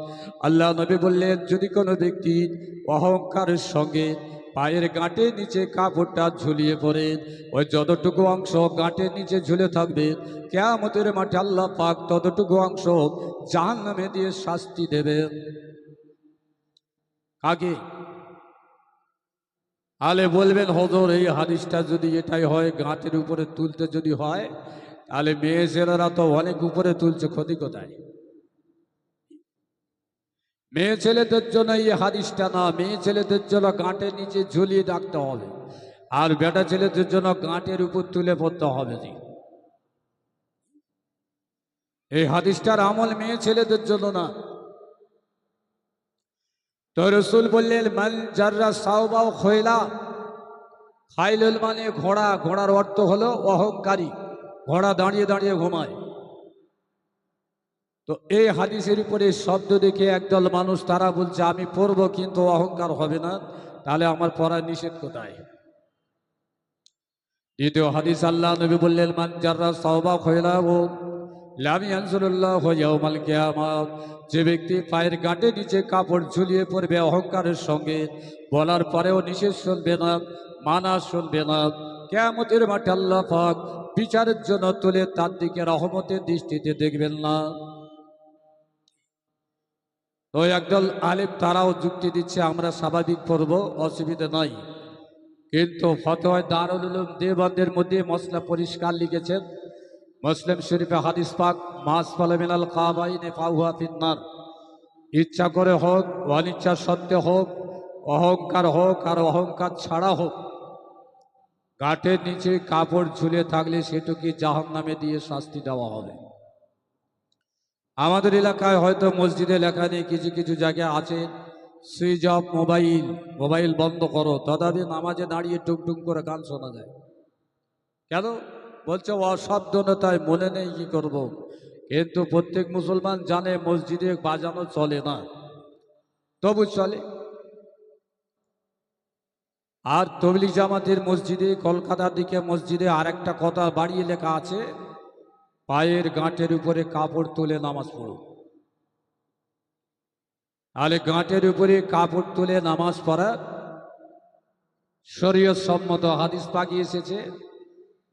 আল্লাহ নবী বললেন, যদি কোনো ব্যক্তি অহংকারের সঙ্গে পায়ের গাঁটের নিচে কাপড়টা ঝুলিয়ে পড়ে, ওই যতটুকু অংশ গাঁটের নিচে ঝুলে থাকবে, কিয়ামতের মাঠে আল্লাহ পাক ততটুকু অংশ জাহান্নামে দিয়ে শাস্তি দেবেন। কাকে? আলে বলবেন, হুজুর এই হাদিসটা যদি এটাই হয়, গাঁটের উপরে তুলতে যদি হয়, তাহলে মেয়ে ছেলেরা তো অনেক উপরে তুলছে, ক্ষতি কোথায়? মেয়ে ছেলেদের জন্য এই হাদিসটা না, মেয়ে ছেলেদের জন্য গাঁটের নিচে ঝুলিয়ে রাখতে হবে, আর বেটা ছেলেদের জন্য গাঁটের উপর তুলে পড়তে হবে। এই হাদিসটার আমল মেয়ে ছেলেদের জন্য না। তো রাসূল বললেন, মান জাররা সাওবাও খয়লা, খাইলুল মানে ঘোড়া, ঘোড়ার অর্থ হলো অহংকারী, ঘোড়া দাঁড়িয়ে দাঁড়িয়ে ঘুমায়। তো এই হাদিসের উপরে শব্দ দেখে একদল মানুষ তারা বলছে, আমি পড়বো কিন্তু অহংকার হবে না, তাহলে আমার পড়া নিষেধ কোথায়? দ্বিতীয় হাদিস, আল্লাহ নবী বললেন, মান জাররা সাওবা খয়লাহু লাম ইয়ানজুরুল্লাহু ইয়াওমাল কিয়ামাত, যে ব্যক্তি পায়ের গাঁটে নিচে কাপড় ঝুলিয়ে পড়বে অহংকারের সঙ্গে, বলার পরেও নিষেধ শুনবে না, মানা শুনবে না, কিয়ামতের মাঠে আল্লাহ পাক বিচারের জন্য তুলে তার দিকে রহমতের দৃষ্টিতে দেখবেন না। তো একদল আলেম তারাও যুক্তি দিচ্ছে, আমরা স্বাভাবিক পড়ব, অসুবিধা নাই। কিন্তু ফতোয়া দারুল উলুম দেওবন্দের মধ্যে মসলা পরিষ্কার লিখেছেন, মুসলিম শরীফে হাদিস পাক, মাসফালা মিনাল কাবাইনি ফাহুয়া ফিন্নার। ইচ্ছা করে হোক, অনিচ্ছা সত্ত্বে হোক, অহংকার হোক আর অহংকার ছাড়া হোক, গাঁটের নিচে কাপড় ঝুলে থাকলে সেটুকি জাহান্নামে দিয়ে শাস্তি দেওয়া হবে। আমাদের এলাকায় হয়তো মসজিদে লেখা নেই, কিছু কিছু জায়গায় আছে সুইচ অফ মোবাইল, মোবাইল বন্ধ করো, তথাপি নামাজে দাঁড়িয়ে টুকটুক করে গান শোনা যায়। কেন? বলছে অসাবধানতায়, মনে নেই, কি করব। কিন্তু প্রত্যেক মুসলমান জানে মসজিদে বাজানো চলে না, তবু চলে। আর তবলিগ জামাতের মসজিদে, কলকাতার দিকে মসজিদে আরেকটা কথা বাড়িয়ে লেখা আছে, পায়ের গাঁটের উপরে কাপড় তুলে নামাজ পড়ো। তাহলে গাঁটের উপরে কাপড় তুলে নামাজ পড়া শরীয়ত সম্মত, হাদিস পাকি এসেছে।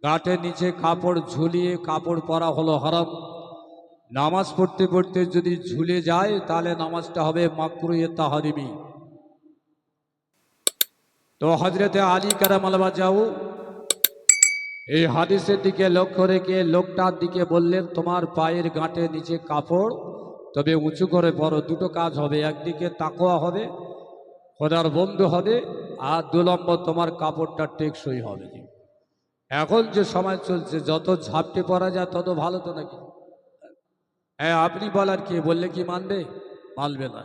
গাঁটের নিচে কাপড় ঝুলিয়ে কাপড় পরা হলো হারাম। নামাজ পড়তে পড়তে যদি ঝুলে যায় তাহলে নামাজটা হবে মাকরুহে তাহরিমি। তো হজরতে আলী কারামাল্লাহ যাও এই হাদিসের দিকে লক্ষ্য রেখে লোকটার দিকে বললেন, তোমার পায়ের গাঁটের নিচে কাপড় তবে উঁচু করে পড়ো। দুটো কাজ হবে, একদিকে তাকওয়া হবে, খোদার বন্ধু হবে, আর 2 নম্বর তোমার কাপড়টা টেকসই হবে। এখন যে সময় চলছে, যত ঝাপটে পরা যায় তত ভালো, তো নাকি? হ্যাঁ, আপনি বলার কি, বললে কি মানবে? মানবে না।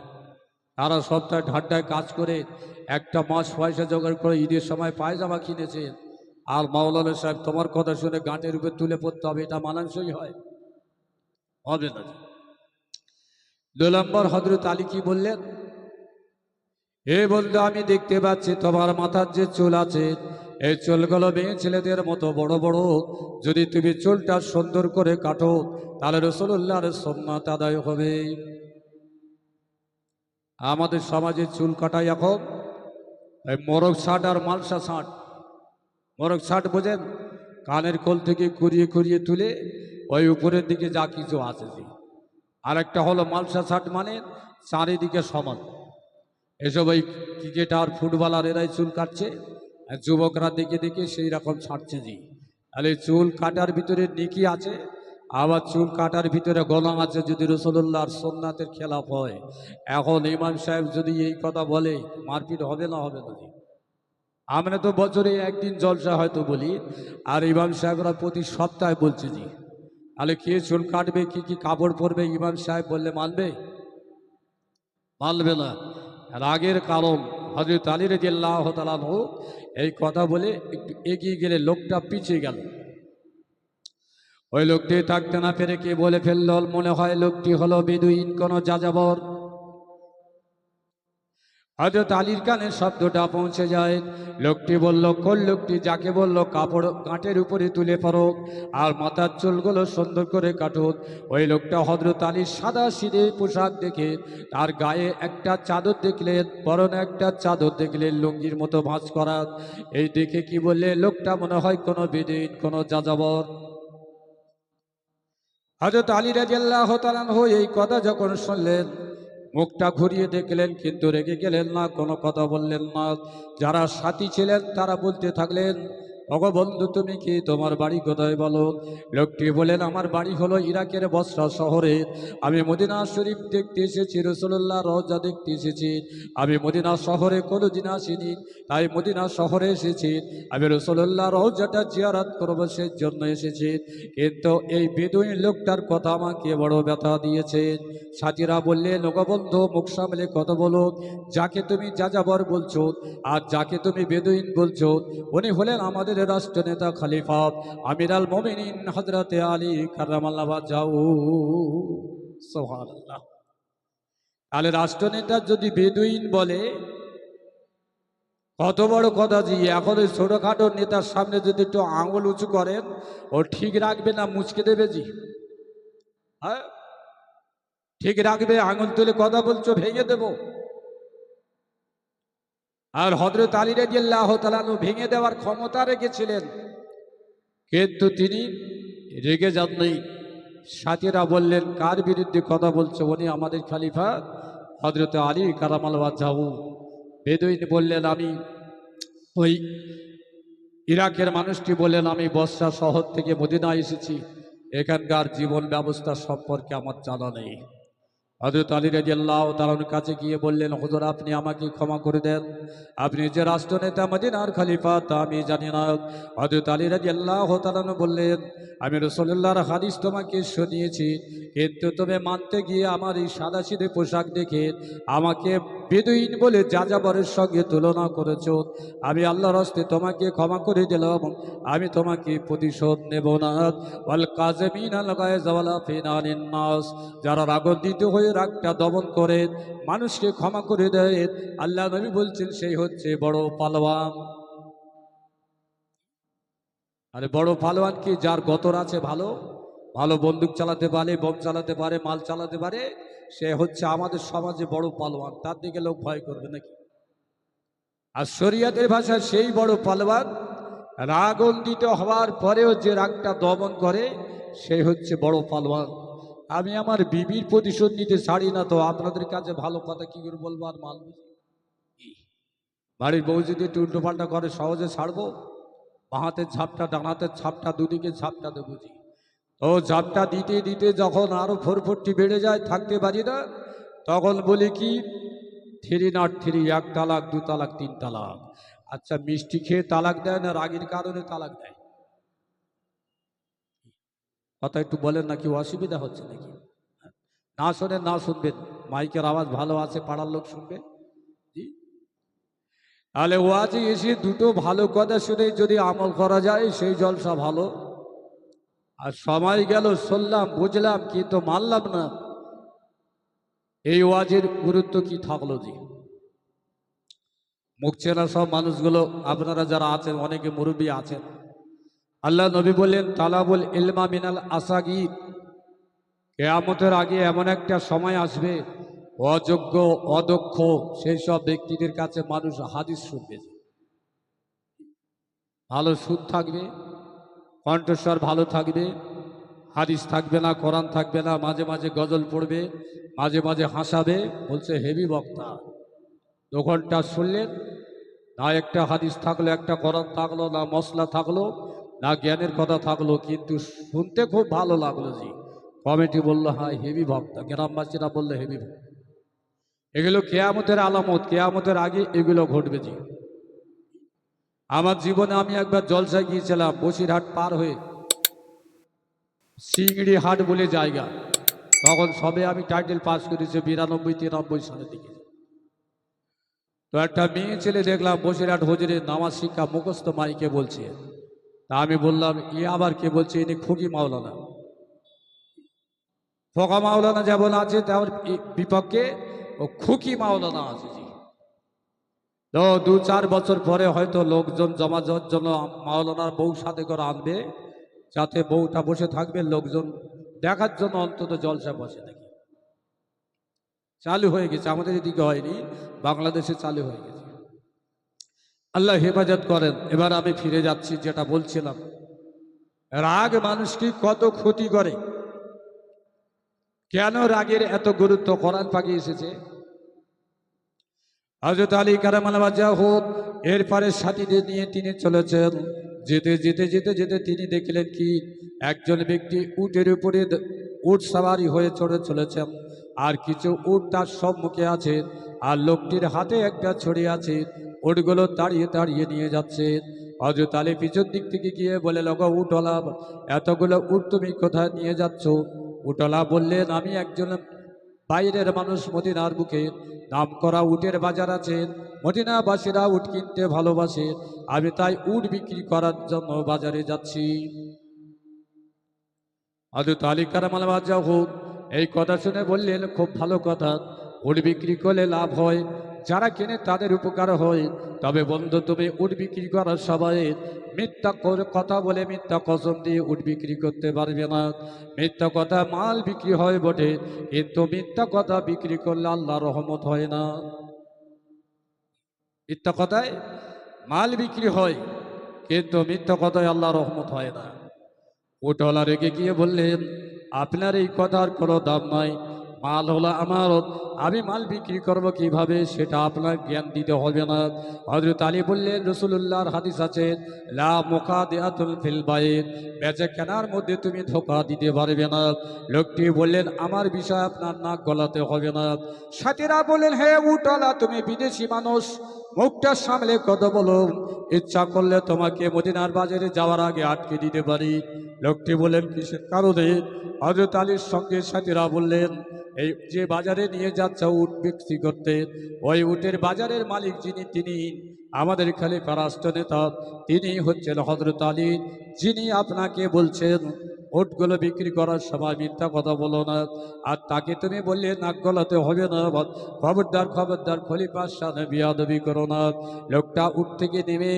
তারা সপ্তাহে ঢাড্ডায় কাজ করে একটা মাস পয়সা জোগাড় করে ঈদের সময় পায়জামা কিনেছে, আর মাওলানা সাহেব তোমার কথা শুনে গাঁটের উপর তুলে পড়তে হবে, এটা মানানসই হয়? হবে না। 2 নম্বর হযরত আলী কি বললেন? হে বন্ধু, আমি দেখতে পাচ্ছি তোমার মাথার যে চুল আছে, এই চুলগুলো মেয়ে ছেলেদের মতো বড় বড়। যদি তুমি চুলটা সুন্দর করে কাটো তাহলে রাসূলুল্লাহর সুন্নাত আদায় হবে। আমাদের সমাজে চুল কাটাই এখন এই মোরগ ছাট আর মালসা ছাট। মোরগ ছাট বোঝেন? কানের কোল থেকে কুড়িয়ে কুড়িয়ে তুলে ওই উপরের দিকে যা কিছু আছে। আর একটা হলো মালসা ছাট, মানে চারিদিকে সমান। এসব ওই ক্রিকেটার ফুটবলার এরাই চুল কাটছে, আর যুবকরা দেখে দেখে সেই রকম ছাড়ছে। জি, তাহলে চুল কাটার ভিতরে নেকি আছে, আবার চুল কাটার ভিতরে গোনাহ আছে যদি রাসূলুল্লাহর সুন্নাতের খেলাফ হয়। এখন ইমাম সাহেব যদি এই কথা বলে, মারপিট হবে না? হবে না? জি, আমরা তো বছরে একদিন জলসা হয়তো বলি, আর ইমাম সাহেবরা প্রতি সপ্তাহে বলছে। জি, তাহলে কে চুল কাটবে, কি কি কাপড় পরবে, ইমাম সাহেব বললে মানবে? মানবে না। রাগের কারণ হযরত আলী রাদিয়াল্লাহু তাআলা আনহু এই কথা বলে একটু এগিয়ে গেলে লোকটা পিছিয়ে গেল। ওই লোকটি থাকতে না পেরে কে বলে ফেলল, মনে হয় লোকটি হলো বেদুইন, কোনো যাযাবর। হযরত আলীর কানে শব্দটা পৌঁছে যায়। লোকটি বলল, কোন লোকটি? যাকে বলল কাপড় কাঁটের উপরে তুলে পড়ো আর মাথার চুলগুলো সুন্দর করে কাটো। ওই লোকটা হযরত আলীর সাদা সিধে পোশাক দেখে, তার গায়ে একটা চাদর দেখলেন, পরনে একটা চাদর দেখলেন লুঙ্গির মতো ভাঁজ করা। এই দেখে কি বললে, লোকটা মনে হয় কোনো বেদুইন, কোনো যাযাবর। হযরত আলী রাদিয়াল্লাহু তাআলা আনহু এই কথা যখন শুনলেন, মুখটা ঘুরিয়ে দেখলেন, কিন্তু রেগে গেলেন না, কোনো কথা বললেন না। যারা সাথী ছিলেন তারা বলতে থাকলেন, ওগো বন্ধু, তুমি কি? তোমার বাড়ি কোথায় বলো? লোকটি বলেন, আমার বাড়ি হলো ইরাকের বসরা শহরে। আমি মদিনা শরীফ দেখতে এসেছি, রাসূলুল্লাহ রওজা দেখতে এসেছি। আমি মদিনা শহরে কোনোদিন আসিনি, তাই মদিনা শহরে এসেছি। আমি রাসূলুল্লাহ রওজাটা জিয়ারত করব, সেই জন্য এসেছি। কিন্তু এই বেদুইন লোকটার কথা আমাকে বড় ব্যথা দিয়েছে। সাথীরা বললেন, ওগো বন্ধু, মুখ সামলে কথা বলো। যাকে তুমি যাযাবর বলছো আর যাকে তুমি বেদুইন বলছো, উনি হলেন আমাদের রাষ্ট্রনেতা, খলিফা, আমির আল মোমিনিন হযরতে আলী কাররামাল্লাহু ওয়াজহাহু। সুবহানাল্লাহ। তাহলে রাষ্ট্রনেতা যদি বেদুইন বলে, কত বড় কথা! জি, এখন ওই ছোটখাটো নেতার সামনে যদি একটু আঙুল উঁচু করেন, ও ঠিক রাখবে না মুচকে দেবে? জি, হ্যাঁ, ঠিক রাখবে। আঙুল তুলে কথা বলছো, ভেঙে দেব। আর হযরত আলী রাদিয়াল্লাহু তাআলা আনহু ভেঙে দেওয়ার ক্ষমতা রেখেছিলেন, কিন্তু তিনি রেগে যাননি। সাথীরা বললেন, কার বিরুদ্ধে কথা বলছো? উনি আমাদের খলিফা হযরত আলী কারামাল্লাহু ওয়াজহাহু। বেদুইন বললেন, আমি ওই ইরাকের মানুষটি বললেন, আমি বসরা শহর থেকে মদিনায় এসেছি, এখানকার জীবন ব্যবস্থা সম্পর্কে আমার জানা নেই। হযরত আলী রাদিয়াল্লাহু তাআলার কাছে গিয়ে বললেন, হুজুর, আপনি আমাকে ক্ষমা করে দেন, আপনি যে রাষ্ট্রনেতা, মদিনার খলিফা, তা আমি জানি না। হযরত আলী রাদিয়াল্লাহু তাআলা বললেন, আমি রাসূলুল্লাহর হাদিস তোমাকে শুনিয়েছি, কিন্তু তুমি মানতে গিয়ে আমার এই সাদাসিধে পোশাক দেখে আমাকে বেদুইন বলে যাযাবরের সঙ্গে তুলনা করেছ। আমি আল্লাহর হস্তে তোমাকে ক্ষমা করে দিলাম, আমি তোমাকে প্রতিশোধ নেব না। ওয়াল কাযিমিনাল গায়জ ওয়াল আফিনা আনিন নাস, যারা রাগান্বিত হয়ে রাগটা দমন করে মানুষকে ক্ষমা করে দেয়, আল্লাহ নবী বলছেন সেই হচ্ছে বড় পালোয়ান। আরে বড় পালোয়ান কি? যার গতর আছে, ভালো ভালো বন্দুক চালাতে পারে, বোম চালাতে পারে, মাল চালাতে পারে, সে হচ্ছে আমাদের সমাজে বড় পালোয়ান। তার দিকে লোক ভয় করবে নাকি? আর শরীয়তের ভাষায় সেই বড় পালোয়ান, রাগান্বিত হওয়ার পরেও যে রাগটা দমন করে, সেই হচ্ছে বড় পালোয়ান। আমি আমার বিবির প্রতিশোধ নিতে ছাড়ি না, তো আপনাদের কাছে ভালো কথা কি করে বলবো আর মানবো? বাড়ির বউ যদি একটু উল্টোপাল্টা করে, সহজে ছাড়বো? বাঁ হাতের ঝাপটা, ডান হাতের ছাপটা, দুদিকে ঝাপটা দেবো। জি, ও ঝাপটা দিতে দিতে যখন আরো ফোরফোরটি বেড়ে যায়, থাকতে পারি না, তখন বলি কি, 3 not 3, 1 তালাক, 2 তালাক, 3 তালাক। আচ্ছা, মিষ্টি খেয়ে তালাক দেয় না রাগের কারণে তালাক দেয়? কথা একটু বলেন, নাকি অসুবিধা হচ্ছে নাকি? না শোনেন, না শুনবেন, মাইকের আওয়াজ ভালো আছে, পাড়ার লোক শুনবে। জি, তাহলে ওয়াজে এসে দুটো ভালো কথা শুনে যদি আমল করা যায় সেই জলসা ভালো। আর সময় গেল, শুনলাম বুঝলাম কিন্তু মানলাম না, এই ওয়াজের গুরুত্ব কি থাকলো জি? মুখ চেনা সব মানুষগুলো আপনারা যারা আছেন, অনেকে মুরব্বী আছেন। আল্লাহ নবী বললেন তালাবুল ইলমা মিনাল আসাগির, কেয়ামতের আগে এমন একটা সময় আসবে, অযোগ্য অদক্ষ সেই সব ব্যক্তিদের কাছে মানুষ হাদিস শুনবে। ভালো সুদ থাকবে, কণ্ঠস্বর ভালো থাকবে, হাদিস থাকবে না, কোরআন থাকবে না, মাঝে মাঝে গজল পড়বে, মাঝে মাঝে হাসাবে, বলছে হেভি বক্তা। 2 ঘন্টা শুনলেন, না একটা হাদিস থাকলো, একটা কোরআন থাকলো, না মশলা থাকলো, না জ্ঞানের কথা থাকলো, কিন্তু শুনতে খুব ভালো লাগলো জি। কমিটি বললো হ্যাঁ হেভি বক্তা, গ্রামবাসীরা বললো হেভি বক্তা। এগুলো কেয়ামতের আলামত, কেয়ামতের আগে এগুলো ঘটবে জি। আমার জীবনে আমি একবার জলসায় গিয়েছিলাম, বসিরহাট পার হয়ে সিংড়ি হাট বলে জায়গা। তখন সবে আমি টাইটেল পাস করেছি 92-93 সালের দিকে। তো একটা মেয়ে ছেলে দেখলাম বসিরহাট হুজুরের নামাজ শিক্ষা মুখস্থ মাইকে বলছে। তা আমি বললাম ই আবার কে বলছে? ইনি খুকি মাওলানা। ফোকা মাওলানা যেমন আছে তেমন বিপক্ষে ও খুকি মাওলানা আছে জি। তো 2-4 বছর পরে হয়তো লোকজন জমা যাওয়ার জন্য মাওলানার বউ সাথে করে আনবে, যাতে বউটা বসে থাকবে, লোকজন দেখার জন্য অন্তত জলসা বসে দেখি। চালু হয়ে গেছে, আমাদের এদিকে হয়নি, বাংলাদেশে চালু হয়ে গেছে। আল্লাহ হেফাজত করেন। এবার আমি ফিরে যাচ্ছি যেটা বলছিলাম, রাগ মানুষকে কত ক্ষতি করে, কেন রাগের এত গুরুত্ব কোরআন পাকে এসেছে। হযরত আলী কারামাল্লাহু ওয়াজহাহু এরপরে সাথীদের নিয়ে তিনি চলেছেন। যেতে যেতে যেতে যেতে তিনি দেখলেন কি, একজন ব্যক্তি উটের উপরে উট সাওয়ারি হয়ে চড়ে চলেছেন, আর কিছু উট তার সম্মুখে আছে, আর লোকটির হাতে একটা ছড়ি আছে। উটগুলো তাড়িয়ে তাড়িয়ে নিয়ে যাচ্ছে। হযরত আলী পিছন দিক থেকে গিয়ে বলে, লগো উটওয়ালা, এতগুলো উট তুমি কোথায় নিয়ে যাচ্ছ? উটওয়ালা বললেন, আমি একজন বাইরের মানুষ, মদিনার বুকে নাম করা উটের বাজার আছে, মদিনাবাসীরা উট কিনতে ভালোবাসে, আমি তাই উট বিক্রি করার জন্য বাজারে যাচ্ছি। হযরত আলী কারামাল্লাহু ওয়াজহাহু এই কথা শুনে বললেন, খুব ভালো কথা, উট বিক্রি করলে লাভ হয়, যারা কেনে তাদের উপকার হয়। তবে বন্ধু, তুমি উট বিক্রি করার সময় মিথ্যা কথা বলে, মিথ্যা কসম দিয়ে উট বিক্রি করতে পারবে না। মিথ্যা কথা মাল বিক্রি হয় বটে, কিন্তু মিথ্যা কথা বিক্রি করলে আল্লাহ রহমত হয় না। মিথ্যা কথায় মাল বিক্রি হয়, কিন্তু মিথ্যা কথায় আল্লাহ রহমত হয় না। উটওয়ালা রেগে গিয়ে বললেন, আপনার এই কথার কোনো দাম নাই, মাল হলো আমার, আমি মাল বিক্রি করব কিভাবে সেটা আপনার জ্ঞান দিতে হবে না। হযরত আলী বললেন, রাসূলুল্লাহর হাদিস আছে, লা মুকাদিআতুল ফিল বাইত, বেচা কেনার মধ্যে তুমি ধোঁকা দিতে পারবে না। লোকটি বললেন, আমার বিষয় আপনার নাক গলাতে হবে না। সাথীরা বললেন, হে উটওয়ালা, তুমি বিদেশি মানুষ, মুখটা সামলে কথা বলো, ইচ্ছা করলে তোমাকে মদিনার বাজারে যাওয়ার আগে আটকে দিতে পারি। লোকটি বললেন, কিসের কারণে? হযরত আলীর সঙ্গে সাথীরা বললেন, এই যে বাজারে নিয়ে যাচ্ছে উট বিক্রি করতে, ওই উটের বাজারের মালিক যিনি, তিনি আমাদের খলিফা রাষ্ট্রনেতা, তিনি হচ্ছেন হযরত আলী, যিনি আপনাকে বলছেন উটগুলো বিক্রি করার সময় মিথ্যা কথা বলো না। আর তাকে তুমি বললে নাক গলাতে হবে না, খবরদার খবরদার, খলিফার সামনে বিয়াদবি করো না। লোকটা উট থেকে নেমে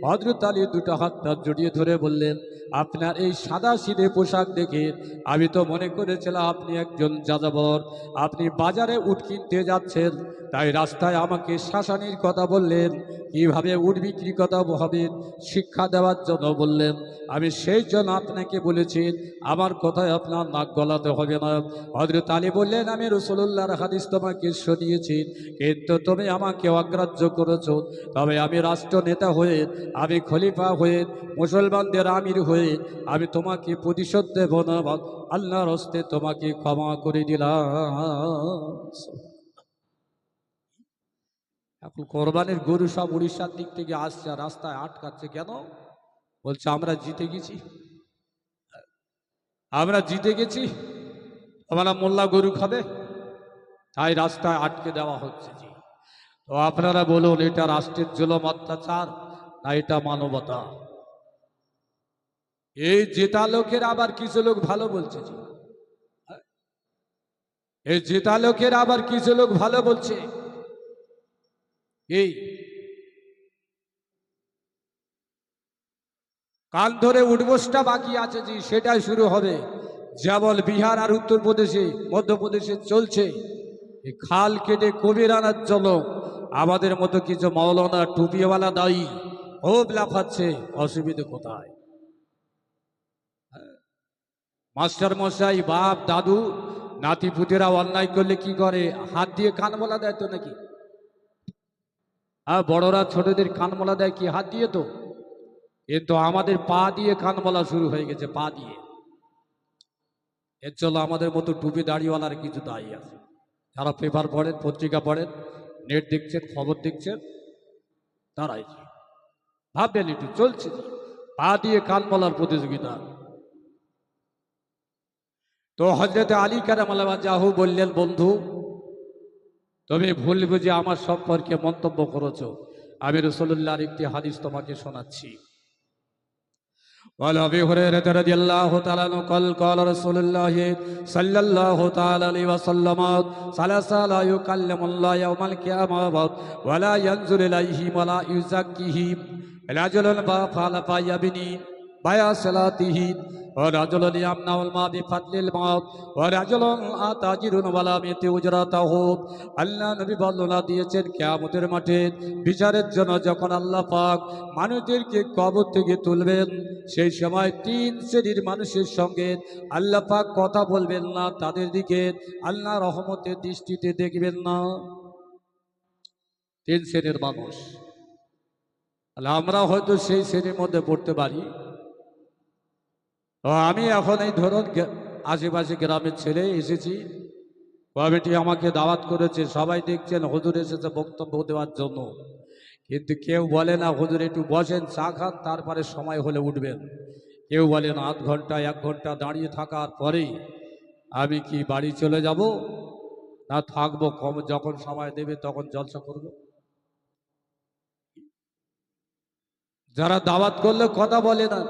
হযরত আলী দুটো হাতটা জড়িয়ে ধরে বললেন, আপনার এই সাদা সিধে পোশাক দেখে আমি তো মনে করেছিলাম আপনি একজন যাযাবর, আপনি বাজারে উট কিনতে যাচ্ছেন, তাই রাস্তায় আমাকে শাসানির কথা বললেন, কিভাবে উট বিক্রি কথা হবে শিক্ষা দেওয়ার জন্য বললেন। আমি সেই জন্য আপনাকে বলেছি আমার কথায় আপনার নাক গলাতে হবে না। হযরত আলী বললেন, আমি রাসূলুল্লাহর হাদিস তোমাকে শুনিয়েছি, কিন্তু তুমি আমাকে অগ্রাহ্য করেছ। তবে আমি রাষ্ট্রনেতা হয়ে, আমি খলিফা হয়ে, মুসলমানদের আমির হয়ে আমি তোমাকে প্রতিশোধ দেব না, আল্লাহর হস্তে তোমাকে ক্ষমা করে দিলাম। এখন কোরবানির গরু সব উড়িষ্যার দিক থেকে আসছে, আর রাস্তায় আটকাচ্ছে কেন? বলছে আমরা জিতে গেছি, আমরা জিতে গেছি, আমরা মোল্লা গরু খাবে, তাই রাস্তায় আটকে দেওয়া হচ্ছে জি। তো আপনারা বলুন, এটা রাষ্ট্রের জুলুম অত্যাচার না এটা মানবতা? এই জেতা লোকের আবার কিছু লোক ভালো বলছে জি। এই জেতা লোকের আবার কিছু লোক ভালো বলছে। এই কান ধরে উঠবোসটা বাকি আছে জি, সেটাই শুরু হবে। যেমন বিহার আর উত্তরপ্রদেশে মধ্যপ্রদেশে চলছে, এই খাল কেটে কবির আনার জন্য আমাদের মতো কিছু মাওলানা টুপিওয়ালা দায়ী খুব লাফাচ্ছে। অসুবিধে কোথায়? মাস্টার মশাই, বাপ দাদু নাতি পুতেরা অন্যায় করলে কি করে? হাত দিয়ে কান মোলা দেয় তো নাকি? বড়রা ছোটদের কান মোলা দেয় কি হাত দিয়ে? তো কিন্তু আমাদের পা দিয়ে কান মোলা শুরু হয়ে গেছে, পা দিয়ে। এর জন্য আমাদের মতো টুপি দাড়িওয়ালার কিছু দায়ী আছে। যারা পেপার পড়েন, পত্রিকা পড়েন, নেট দেখছেন, খবর দেখছেন, তারাই ভাববেন একটু চলছে পা দিয়ে কান মোলার প্রতিযোগিতা। তো হযরত আলী কারামাল্লাহু ওয়াজহাহু বললেন, বন্ধু তুমি ভুল বুঝে আমার সম্পর্কে মন্তব্য করেছো। আমি রাসূলুল্লাহর একটি হাদিস তোমাকে শোনাচ্ছি। قال أبي هريرة رضي الله تعالى عنه قال قال رسول الله صلى الله تعالى عليه وسلم ثلاثة لا يكلم الله يوم القيامة ولا ينظر إليهم ولا يزكيهم رجل فعل فيبني بيع صلاته ورجل يمنع الماء بفضل الماء ورجل تاجر ولا يؤتي أجرته। আল্লাহ নবী বর্ণনা দিয়েছেন, কিয়ামতের মাঠে বিচারের জন্য যখন আল্লাহ পাক মানুষদেরকে কবর থেকে তুলবেন, সেই সময় তিন শ্রেণীর মানুষের সঙ্গে আল্লাহ পাক কথা বলবেন না, তাদের দিকে আল্লাহ রহমতের দৃষ্টিতে দেখবেন না। তিন শ্রেণীর মানুষ, আমরা হয়তো সেই শ্রেণীর মধ্যে পড়তে পারি। আমি এখন এই ধরুন আশেপাশে গ্রামের ছেলে এসেছি, কমিটি আমাকে দাওয়াত করেছে, সবাই দেখছেন হুজুর এসেছে বক্তব্য দেওয়ার জন্য, কিন্তু কেউ বলে না হুজুর একটু বসেন, চা খান, তারপরে সময় হলে উঠবেন। কেউ বলে না আধ ঘন্টা 1 ঘন্টা দাঁড়িয়ে থাকার পরেই আমি কি বাড়ি চলে যাব, না থাকবো, কম যখন সময় দেবে তখন জলসা করব। যারা দাওয়াত করলে কথা বলে না,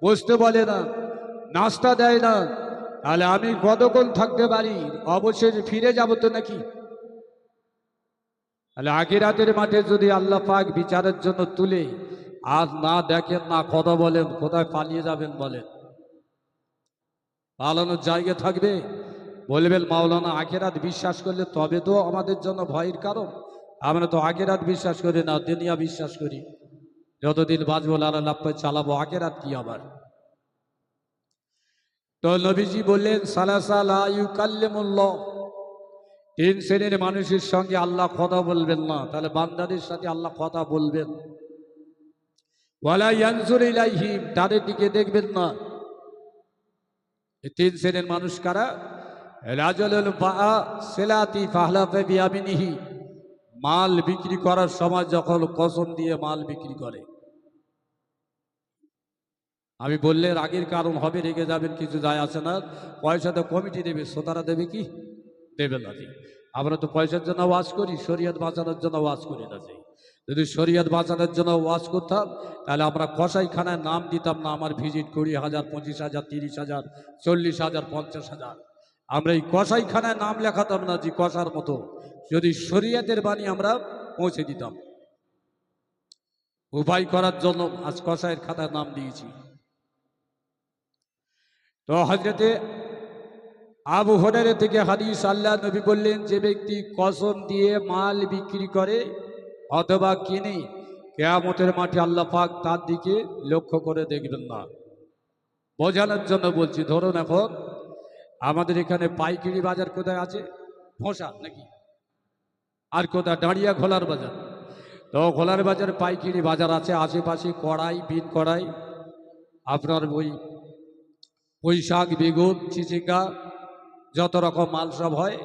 বসতে বলে না, নাস্তা দেয় না, তাহলে আমি কতক্ষণ থাকতে পারি? অবশ্যই ফিরে যাব তো নাকি? তাহলে আখিরাতের মাঠে যদি আল্লাহ পাক বিচারের জন্য তুলে আজ না দেখেন, না কথা বলেন, কোথায় পালিয়ে যাবেন বলেন? পালানোর জায়গা থাকবে? বলবেন মাওলানা আখিরাত বিশ্বাস করলে তবে তো আমাদের জন্য ভয়ের কারণ। আমরা তো আখিরাত বিশ্বাস করি না, দুনিয়া বিশ্বাস করি। যতদিন বাঁচবো লালা লাপ্পা চালাবো, আখিরাত কি আবার? তো নবীজি বললেন, সালাসা লা ইউকাল্লিমুল্লাহ, তিন শ্রেণীর মানুষের সঙ্গে আল্লাহ কথা বলবেন না। তাহলে বান্দাদের সাথে আল্লাহ কথা বলবেন। ওয়ালা ইয়ানজুর ইলাইহিম, তাদের দিকে দেখবেন না। এই তিন শ্রেণীর মানুষ কারা? রাজুলুল বাআ সিলাতি ফাহলাফা বিয়ামিনিহি, মাল বিক্রি করার সময় যখন কসম দিয়ে মাল বিক্রি করে। আমি বললে রাগের কারণ হবে, রেগে যাবেন, কিছু যায় আসে না। পয়সা তো কমিটি দেবে, শ্রোতারা দেবে কি? দেবে না। আমরা তো পয়সার জন্য ওয়াজ করি, শরীয়ত বাঁচানোর জন্য ওয়াজ করি না। যদি শরীয়ত বাঁচানোর জন্য ওয়াজ করতাম, তাহলে আমরা কসাইখানায় নাম দিতাম না, আমার ভিজিট 20,000, 25,000, 30,000, 40,000, 50,000। আমরা এই কসাইখানায় নাম লেখাতাম না জি, কষার মতো। যদি শরীয়তের বাণী আমরা পৌঁছে দিতাম, উপায় করার জন্য আজ কসাইয়ের খাতায় নাম দিয়েছি। তো হযরতে আবু হুরায়রা থেকে হাদিস, আল্লাহ নবী বললেন, যে ব্যক্তি কসম দিয়ে মাল বিক্রি করে অথবা কিনে, কিয়ামতের মাঠে আল্লাহ পাক তার দিকে লক্ষ্য করে দেখবেন না। বোঝানোর জন্য বলছি, ধরুন এখন আমাদের এখানে পাইকারি বাজার কোথায় আছে? ভোসা নাকি? আর কোথায়? দাঁড়িয়া খোলার বাজার। তো খোলার বাজার পাইকারি বাজার আছে, আশেপাশে কড়াই, বিন কড়াই, আপনার পুঁই শাক, বেগুন, চিচিঙ্গা, যত রকম মাল সব হয়।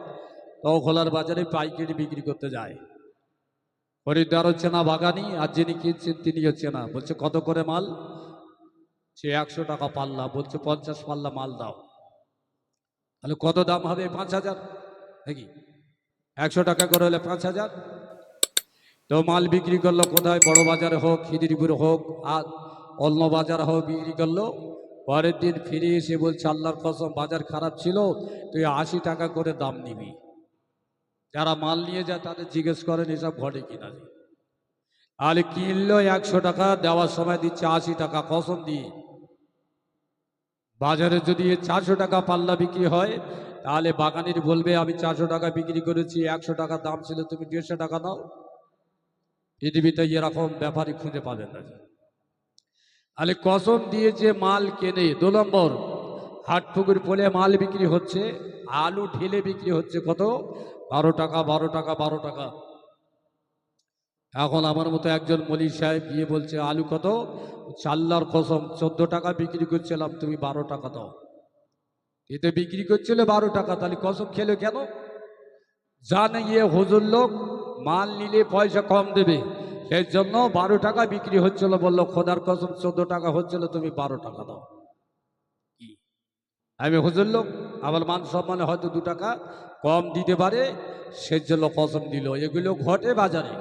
তো খোলার বাজারে পাইকারি বিক্রি করতে যায়। খরিদ্দার হচ্ছে না বাগানি, আর যিনি কিনছেন তিনি হচ্ছে না। বলছে কত করে মাল? সে 100 টাকা পাল্লা। বলছে 50 পাল্লা মাল দাও। তাহলে কত দাম হবে? 5,000 নাকি? 100 টাকা করে হলে 5,000। তো মাল বিক্রি করলো কোথায়, বড় বাজারে হোক, খিদিরপুর হোক, আর অন্য বাজার হোক, বিক্রি করলো। পরের দিন ফিরে এসে বলছে, আল্লাহর কসম বাজার খারাপ ছিল, তুই 80 টাকা করে দাম নিবি। যারা মাল নিয়ে যায় তাদের জিজ্ঞেস করেন এসব ঘটে কিনা। আর কিনলো 100 টাকা, দেওয়ার সময় দিচ্ছে 80 টাকা কসম দিয়ে। বাজারে যদি 400 টাকা পাল্লা বিক্রি হয়, তাহলে বাগানির বলবে আমি 400 টাকা বিক্রি করেছি, 100 টাকা দাম ছিল, তুমি 150 টাকা দাও। পৃথিবীতে এরকম ব্যাপারই খুঁজে পাবেন না। তাহলে কসম দিয়ে যে মাল কেনে, 2 নম্বর, হাট পুকুর পোলে মাল বিক্রি হচ্ছে, আলু ঢেলে বিক্রি হচ্ছে কত, 12 টাকা 12 টাকা 12 টাকা। এখন আমার মতো একজন মলি সাহেব গিয়ে বলছে আলু কত, আল্লাহর কসম 14 টাকা বিক্রি করছিলাম, তুমি 12 টাকা দাও। এতে বিক্রি করছিল 12 টাকা, তাহলে কসম খেলো কেন? জানে গিয়ে হুজুর লোক মাল নিলে পয়সা কম দেবে, সেই জন্য 12 টাকা বিক্রি হচ্ছিল, বললো খোদার কসম 14 টাকা হচ্ছিল, তুমি 12 টাকা দাও। আমি হুজুর লোক, আমার মান সম্মানে হয়তো 2 টাকা কম দিতে পারে, সেই জন্য কসম দিল। এগুলো ঘটে বাজারে।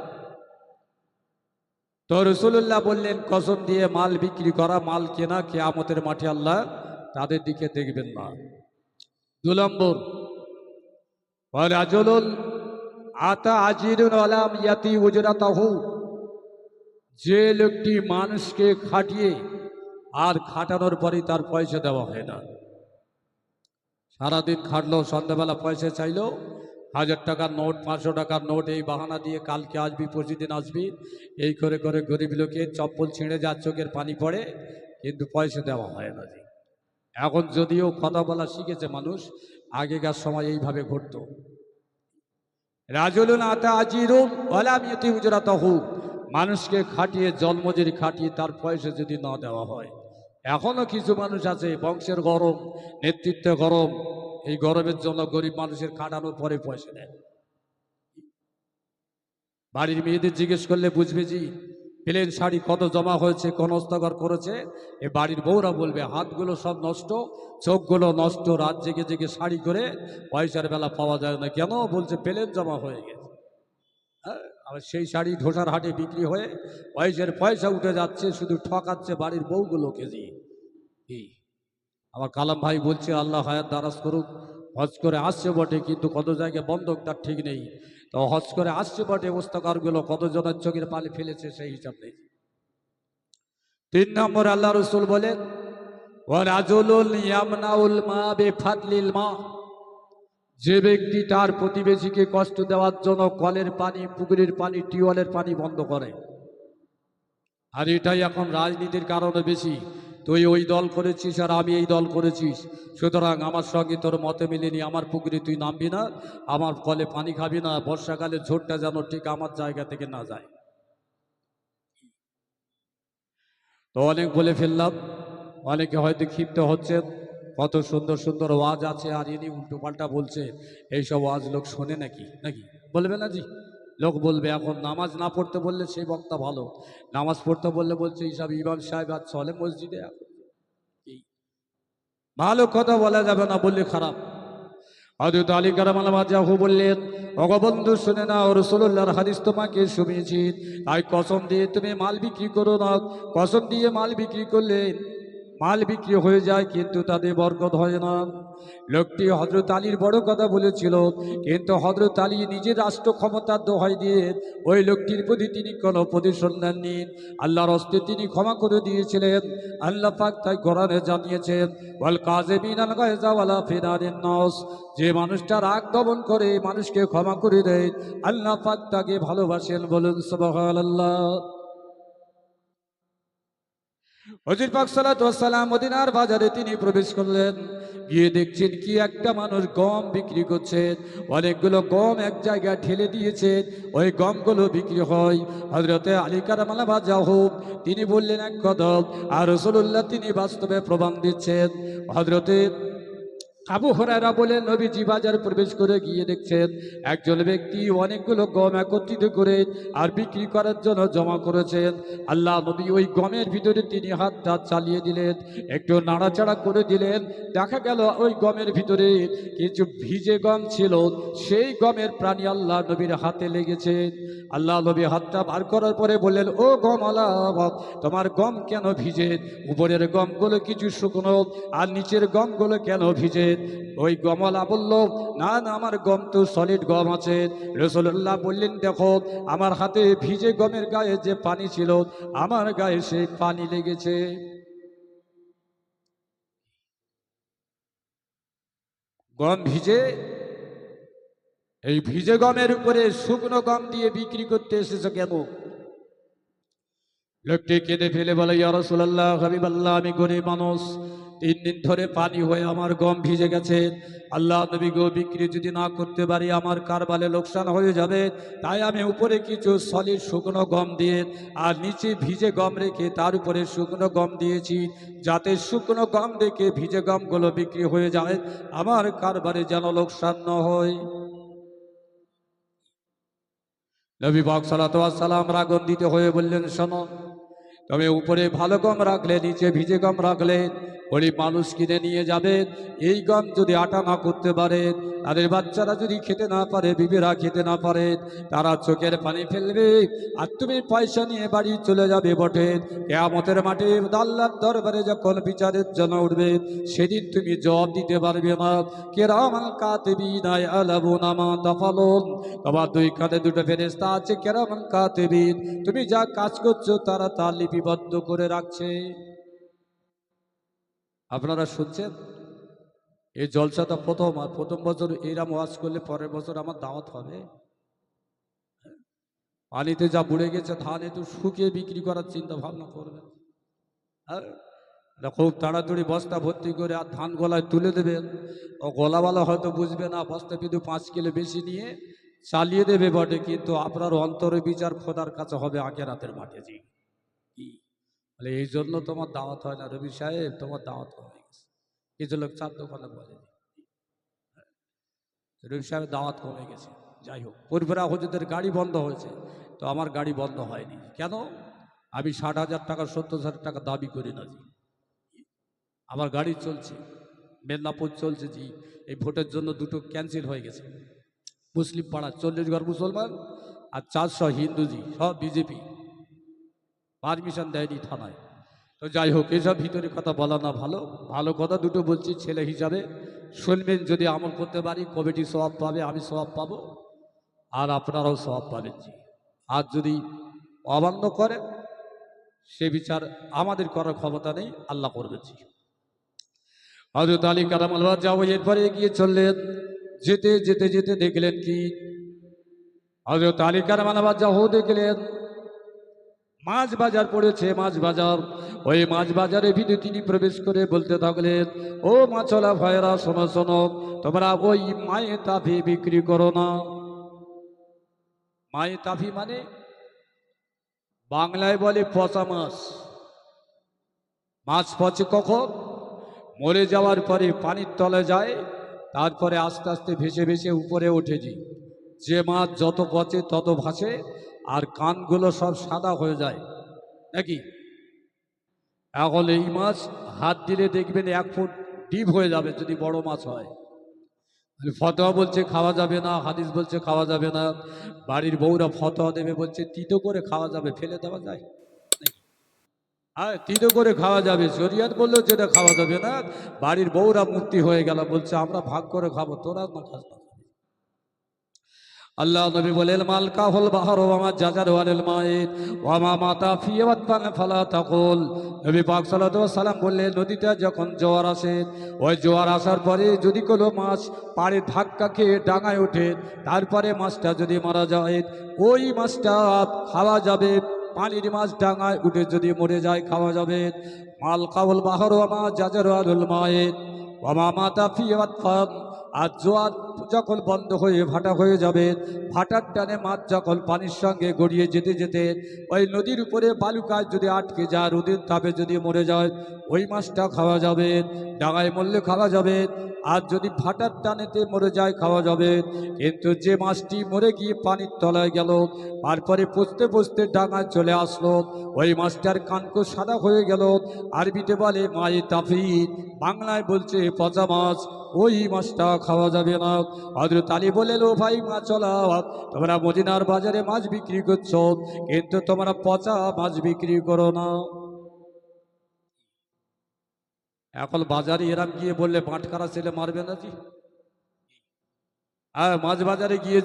তো রসুল্লাহ বললেন কসম দিয়ে মাল বিক্রি করা, মাল কেনা, কিয়ামতের মাঠে আল্লাহ তাদের দিকে দেখবেন না। 2 নম্বর, রাজুলুন আতা আজিরুন আলাম ইয়াতি উজরাতাহু, যে লোকটি মানুষকে খাটিয়ে আর খাটানোর পরে তার পয়সা দেওয়া হয় না। সারাদিন খাটলো, সন্ধ্যাবেলা পয়সা চাইলো, 1000 টাকার নোট, 500 টাকার নোট, এই বাহানা দিয়ে কালকে আসবি, পরশুদিন আসবি, এই করে করে গরিব লোকের চপ্পল ছিঁড়ে যা, চোখের পানি পড়ে, কিন্তু পয়সা দেওয়া হয় না। এখন যদিও কথা বলা শিখেছে মানুষ, আগেকার সময় এইভাবে ঘটত। রাজুলুন আতা আজিরুন ওয়ালাম ইউতি উজরাতাহু, মানুষকে খাটিয়ে, জন্মজুরি খাটিয়ে তার পয়সা যদি না দেওয়া হয়। এখনো কিছু মানুষ আছে, বংশের গরম, নেতৃত্ব গরম, এই গরমের জন্য গরিব মানুষের খাটানোর পরে পয়সা দেয়। বাড়ির মেয়েদের জিজ্ঞেস করলে বুঝবে জি প্লেন শাড়ি কত জমা হয়েছে, কোন হস্তগর করেছে, এ বাড়ির বউরা বলবে হাতগুলো সব নষ্ট, চোখগুলো নষ্ট, রাত জেগে জেগে শাড়ি করে পয়সার বেলা পাওয়া যায় না। কেন? বলছে প্লেন জমা হয়ে গেছে। হ্যাঁ, আর সেই শাড়ি ঢোসার হাটে বিক্রি হয়ে পয়সা উঠে যাচ্ছে, শুধু ঠকাচ্ছে বাড়ির বউগুলোকে দিয়ে। কি আমার কালাম ভাই বলছে আল্লাহ হায়াত দারাজ করুক, হজ করে আসছে বটে, কিন্তু কত জায়গায় বন্ধক তার ঠিক নেই। তো হজ করে আসছে বটে, ওস্তাকারগুলো কতজনের চোখের পানি ফেলেছে সেই হিসাব নেই। 3 নম্বর, আল্লাহ রসুল বলেন ওয়া রাজুলুন ইয়ামনাউল মা বিফাদলিল মা, যে ব্যক্তি তার প্রতিবেশীকে কষ্ট দেওয়ার জন্য কলের পানি, পুকুরের পানি, টিউবওয়েলের পানি বন্ধ করে। আর এটাই এখন রাজনীতির কারণে বেশি। তুই ওই দল করেছিস আর আমি এই দল করেছিস, সুতরাং আমার সঙ্গে তোর মতে মিলেনি, আমার পুকুরে তুই নামবি না, আমার কলে পানি খাবি না, বর্ষাকালে ঝোড়টা যেন ঠিক আমার জায়গা থেকে না যায়। তো অনেক বলে ফেললাম, অনেকে হয়তো ক্ষিপ্ত হচ্ছে, কত সুন্দর সুন্দর ওয়াজ আছে আর ইনি উল্টো পাল্টা বলছে, এইসব ওয়াজ লোক শোনে নাকি? নাকি বলবে না জি? লোক বলবে। এখন নামাজ না পড়তে বললে সেই বক্তা ভালো, নামাজ পড়তে বললে বলছে এইসব ইমাম সাহেব আর চলে মসজিদে। এই ভালো কথা বলা যাবে না, বললে খারাপ। হযরত আলী কারামাল্লাহু বললেন, ওগো বন্ধু শুনে নাও, রাসূলুল্লাহর হাদিস তোমাকে শুনিয়েছি, তাই কসম দিয়ে তুমি মাল বিক্রি করো না। কসম দিয়ে মাল বিক্রি করলে মাল বিক্রি হয়ে যায়, কিন্তু তাতে বরকত হয় না। লোকটি হযরত আলীর বড় কথা বলেছিল, কিন্তু হযরত আলী নিজের রাষ্ট্র ক্ষমতার দোহাই দিয়ে ওই লোকটির প্রতি তিনি কোনো প্রতিশোধ নেননি। আল্লাহর হস্তে তিনি ক্ষমা করে দিয়েছিলেন। আল্লাহ পাক তাই কোরআনে জানিয়েছেন, ওয়াল কাযিমিনাল গায়যা ওয়াল আফিনা আনিন নাস, যে মানুষটা রাগ দমন করে, মানুষকে ক্ষমা করে দেয়, আল্লাহ পাক তাকে ভালোবাসেন। বলুন সুবহানাল্লাহ। হযরত পাক সাল্লাল্লাহু আলাইহি ওয়াসাল্লাম মদিনার বাজারে তিনি প্রবেশ করলেন। গিয়ে দেখছেন কি একটা মানুষ গম বিক্রি করছে, অনেকগুলো গম এক জায়গায় ঢেলে দিয়েছে, ওই গমগুলো বিক্রি হয়। হযরতে আলী কারামাল্লাহু ওয়াজহাহু তিনি বললেন এক কদম, আর রাসূলুল্লাহ তিনি বাস্তবে প্রমাণ দিচ্ছেন। হযরতে আবু হুরায়রা বলেন, নবীজি বাজার প্রবেশ করে গিয়ে দেখছেন একজন ব্যক্তি অনেকগুলো গম একত্রিত করে আর বিক্রি করার জন্য জমা করেছেন। আল্লাহ নবী ওই গমের ভিতরে তিনি হাতটা চালিয়ে দিলেন, একটু নাড়াচাড়া করে দিলেন। দেখা গেল ওই গমের ভিতরে কিছু ভিজে গম ছিল, সেই গমের প্রাণী আল্লাহ নবীর হাতে লেগেছে। আল্লাহ নবী হাতটা বার করার পরে বললেন, ও গম আলা, তোমার গম কেন ভিজে? উপরের গমগুলো কিছু শুকনো আর নিচের গমগুলো কেন ভিজে? ওই গমলা বলল, না না, আমার গম তো সলিড গম আছে। রাসূলুল্লাহ বললেন, দেখো আমার হাতে ভিজে গমের গায়ে যে পানি ছিল, আমার গায়ে সেই পানি লেগেছে। গম ভিজে, এই ভিজে গমের উপরে শুকনো গম দিয়ে বিক্রি করতে এসেছে কেন? লোকটি কেঁদে ফেলে বলে, ইয়া রাসূলুল্লাহ, হাবিবাল্লাহ, আমি গরিব মানুষ, 3 দিন ধরে পানি হয়ে আমার গম ভিজে গেছে। আল্লাহ নবী গো, বিক্রি যদি না করতে পারি আমার কারবালে লোকসান হয়ে যাবে, তাই আমি উপরে কিছু সলিড শুকনো গম দিয়ে আর নিচে ভিজে গম রেখে তার উপরে শুকনো গম দিয়েছি, যাতে শুকনো গম রেখে ভিজে গমগুলো বিক্রি হয়ে যায়, আমার কারবারে যেন লোকসান না হয়। নবী পাক সাল্লাল্লাহু আলাইহি ওয়াসাল্লাম রাগান্বিত হয়ে বললেন, শোনো, তবে উপরে ভালো গম রাখলে নিচে ভিজে গম রাখলে গরিব মানুষ কিনে নিয়ে যাবে। এই গম যদি আটা না করতে পারে, তাদের বাচ্চারা যদি খেতে না পারে, বিবিরা খেতে না পারে, তারা চোখের পানি ফেলবে আর তুমি পয়সা নিয়ে বাড়ি চলে যাবে বটে। কিয়ামতের মাঠে আল্লাহর দরবারে যখন বিচারের জন্য উঠবে, সেদিন তুমি জবাব দিতে পারবে না। কিরামান কাতিবিনা ইয়ালামুনা মা তাফালুন, তোমার 2 কাঁধে 2টো ফেরেশতা আছে, কিরামান কাতিবিন, তুমি যা কাজ করছো তারা তা লিপিবদ্ধ করে রাখছে। আপনারা শুনছেন, এই জলসাটা প্রথম, আর প্রথম বছর এইরাম ওয়াজ করলে পরের বছর আমার দাওয়াত হবে। পানিতে যা বুড়ে গেছে ধান, একটু শুকিয়ে বিক্রি করার চিন্তা ভাবনা করবেন। আর খুব তাড়াতাড়ি বস্তা ভর্তি করে আর ধান গলায় তুলে দেবেন। ও গলাওয়ালা হয়তো বুঝবে না, বস্তা কিন্তু 5 কিলো বেশি নিয়ে চালিয়ে দেবে বটে, কিন্তু আপনার অন্তরে বিচার খোদার কাছে হবে আখিরাতের মাঠে। জি, তাহলে এই জন্য তোমার দাওয়াত হয় না। রবি সাহেব, তোমার দাওয়াত কমে গেছে। কিছু লোক চার দোকানে বলে, রবি সাহেবের দাওয়াত কমে গেছে। যাই হোক, পরিবারা হুজুরদের গাড়ি বন্ধ হয়েছে, তো আমার গাড়ি বন্ধ হয়নি কেন? আমি 60,000 টাকা 70,000 টাকা দাবি করি না জি, আমার গাড়ি চলছে, মেদিনীপুর চলছে জি। এই ভোটের জন্য 2টো ক্যান্সেল হয়ে গেছে। মুসলিম পাড়া 40 ঘর মুসলমান আর 400 হিন্দু জি, সব বিজেপি, পারমিশন দেয়নি থানায়। তো যাই হোক, এসব ভিতরে কথা বলা না ভালো। ভালো কথা দুটো বলছি, ছেলে হিসাবে শুনবেন। যদি আমল করতে পারি কমিটি সওয়াব পাবে, আমি সওয়াব পাবো, আর আপনারাও সওয়াব পাবেন জি। আর যদি অমান্য করে, সে বিচার আমাদের করার ক্ষমতা নেই, আল্লাহ করবেন জি। হযরত আলী কারামাল্লাহ যাও, এরপরে এগিয়ে চললেন। যেতে যেতে যেতে দেখলেন কি, হযরত আলী কারামাল্লাহ যাও দেখলেন মাছ বাজার পড়েছে, মাছ বাজার। ওই মাছ বাজারে ভিতরে তিনি প্রবেশ করে বলতে থাকলেন, ও মাছলা ভাইরা, শোনো শোনো, তোমরা ওই মায়ে তাফি বিক্রি করো না। মায়ে তাফি মানে বাংলায় বলে পচা মাছ। মাছ পচে কখন? মরে যাওয়ার পরে পানির তলে যায়, তারপরে আস্তে আস্তে ভেসে ভেসে উপরে ওঠেছি। যে মাছ যত পচে তত ভাসে, আর কানগুলো সব সাদা হয়ে যায় নাকি। এখন এই মাছ হাত দিলে দেখবেন 1 ফুট ডিপ হয়ে যাবে যদি বড় মাছ হয়। ফতোয়া বলছে খাওয়া যাবে না, হাদিস বলছে খাওয়া যাবে না, বাড়ির বউরা ফতোয়া দেবে বলছে তিতো করে খাওয়া যাবে, ফেলে দেওয়া যায়। হ্যাঁ, তিতো করে খাওয়া যাবে, শরিয়ত বললো যেটা খাওয়া যাবে না। বাড়ির বউরা মুক্তি হয়ে গেল, বলছে আমরা ভাগ করে খাবো, তোরা না খাস না। আল্লাহ নবী বলেন, মালকা হল বাহার ওয়ামা জাজার ওয়ালিল মাইত ওয়ামা মাতা ফি ওয়াতবান ফালা তাকুল। নবী পাক সাল্লাল্লাহু আলাইহি সাল্লাম বললেন, নদীতে যখন জোয়ার আসে, ওই জোয়ার আসার পরে যদি কোনো মাছ পাড়ে ধাক্কা খেয়ে ডাঙায় ওঠে, তারপরে মাছটা যদি মারা যায়, ওই মাছটা খাওয়া যাবে। পানির মাছ ডাঙায় উঠে যদি মরে যায়, খাওয়া যাবে। মালকা হল বাহার ওয়ামা জাজার ওয়ালিল মাইত ওয়ামা মাতা ফি ওয়াতবান। আর জোয়ার যখন বন্ধ হয়ে ভাটা হয়ে যাবে, ভাটার টানে মাছ যখন পানির সঙ্গে গড়িয়ে যেতে যেতে ওই নদীর উপরে বালুকায় যদি আটকে যায়, রোদের তাপে যদি মরে যায়, ওই মাছটা খাওয়া যাবে, ডাঙায় মরলে খাওয়া যাবে, আর যদি ফাটার টানেতে মরে যায় খাওয়া যাবে। কিন্তু যে মাছটি মরে গিয়ে পানির তলায় গেল, তারপরে পুষতে পুষতে ডাঙায় চলে আসলো, ওই মাছটার কানকো সাদা হয়ে গেল, আরবিতে বলে মায়ে তাফিদ, বাংলায় বলছে পচা মাছ, ওই মাছটা খাওয়া যাবে না। হযরত আলী বললেন, ও ভাই মাছওয়ালা, তোমরা মদিনার বাজারে মাছ বিক্রি করছো, কিন্তু তোমরা পচা মাছ বিক্রি করো না। এখন বাজারে এরাম গিয়ে বললে বাটখারা ছেলে মারবে না জি? হ্যাঁ, মাছ বাজারে গিয়ে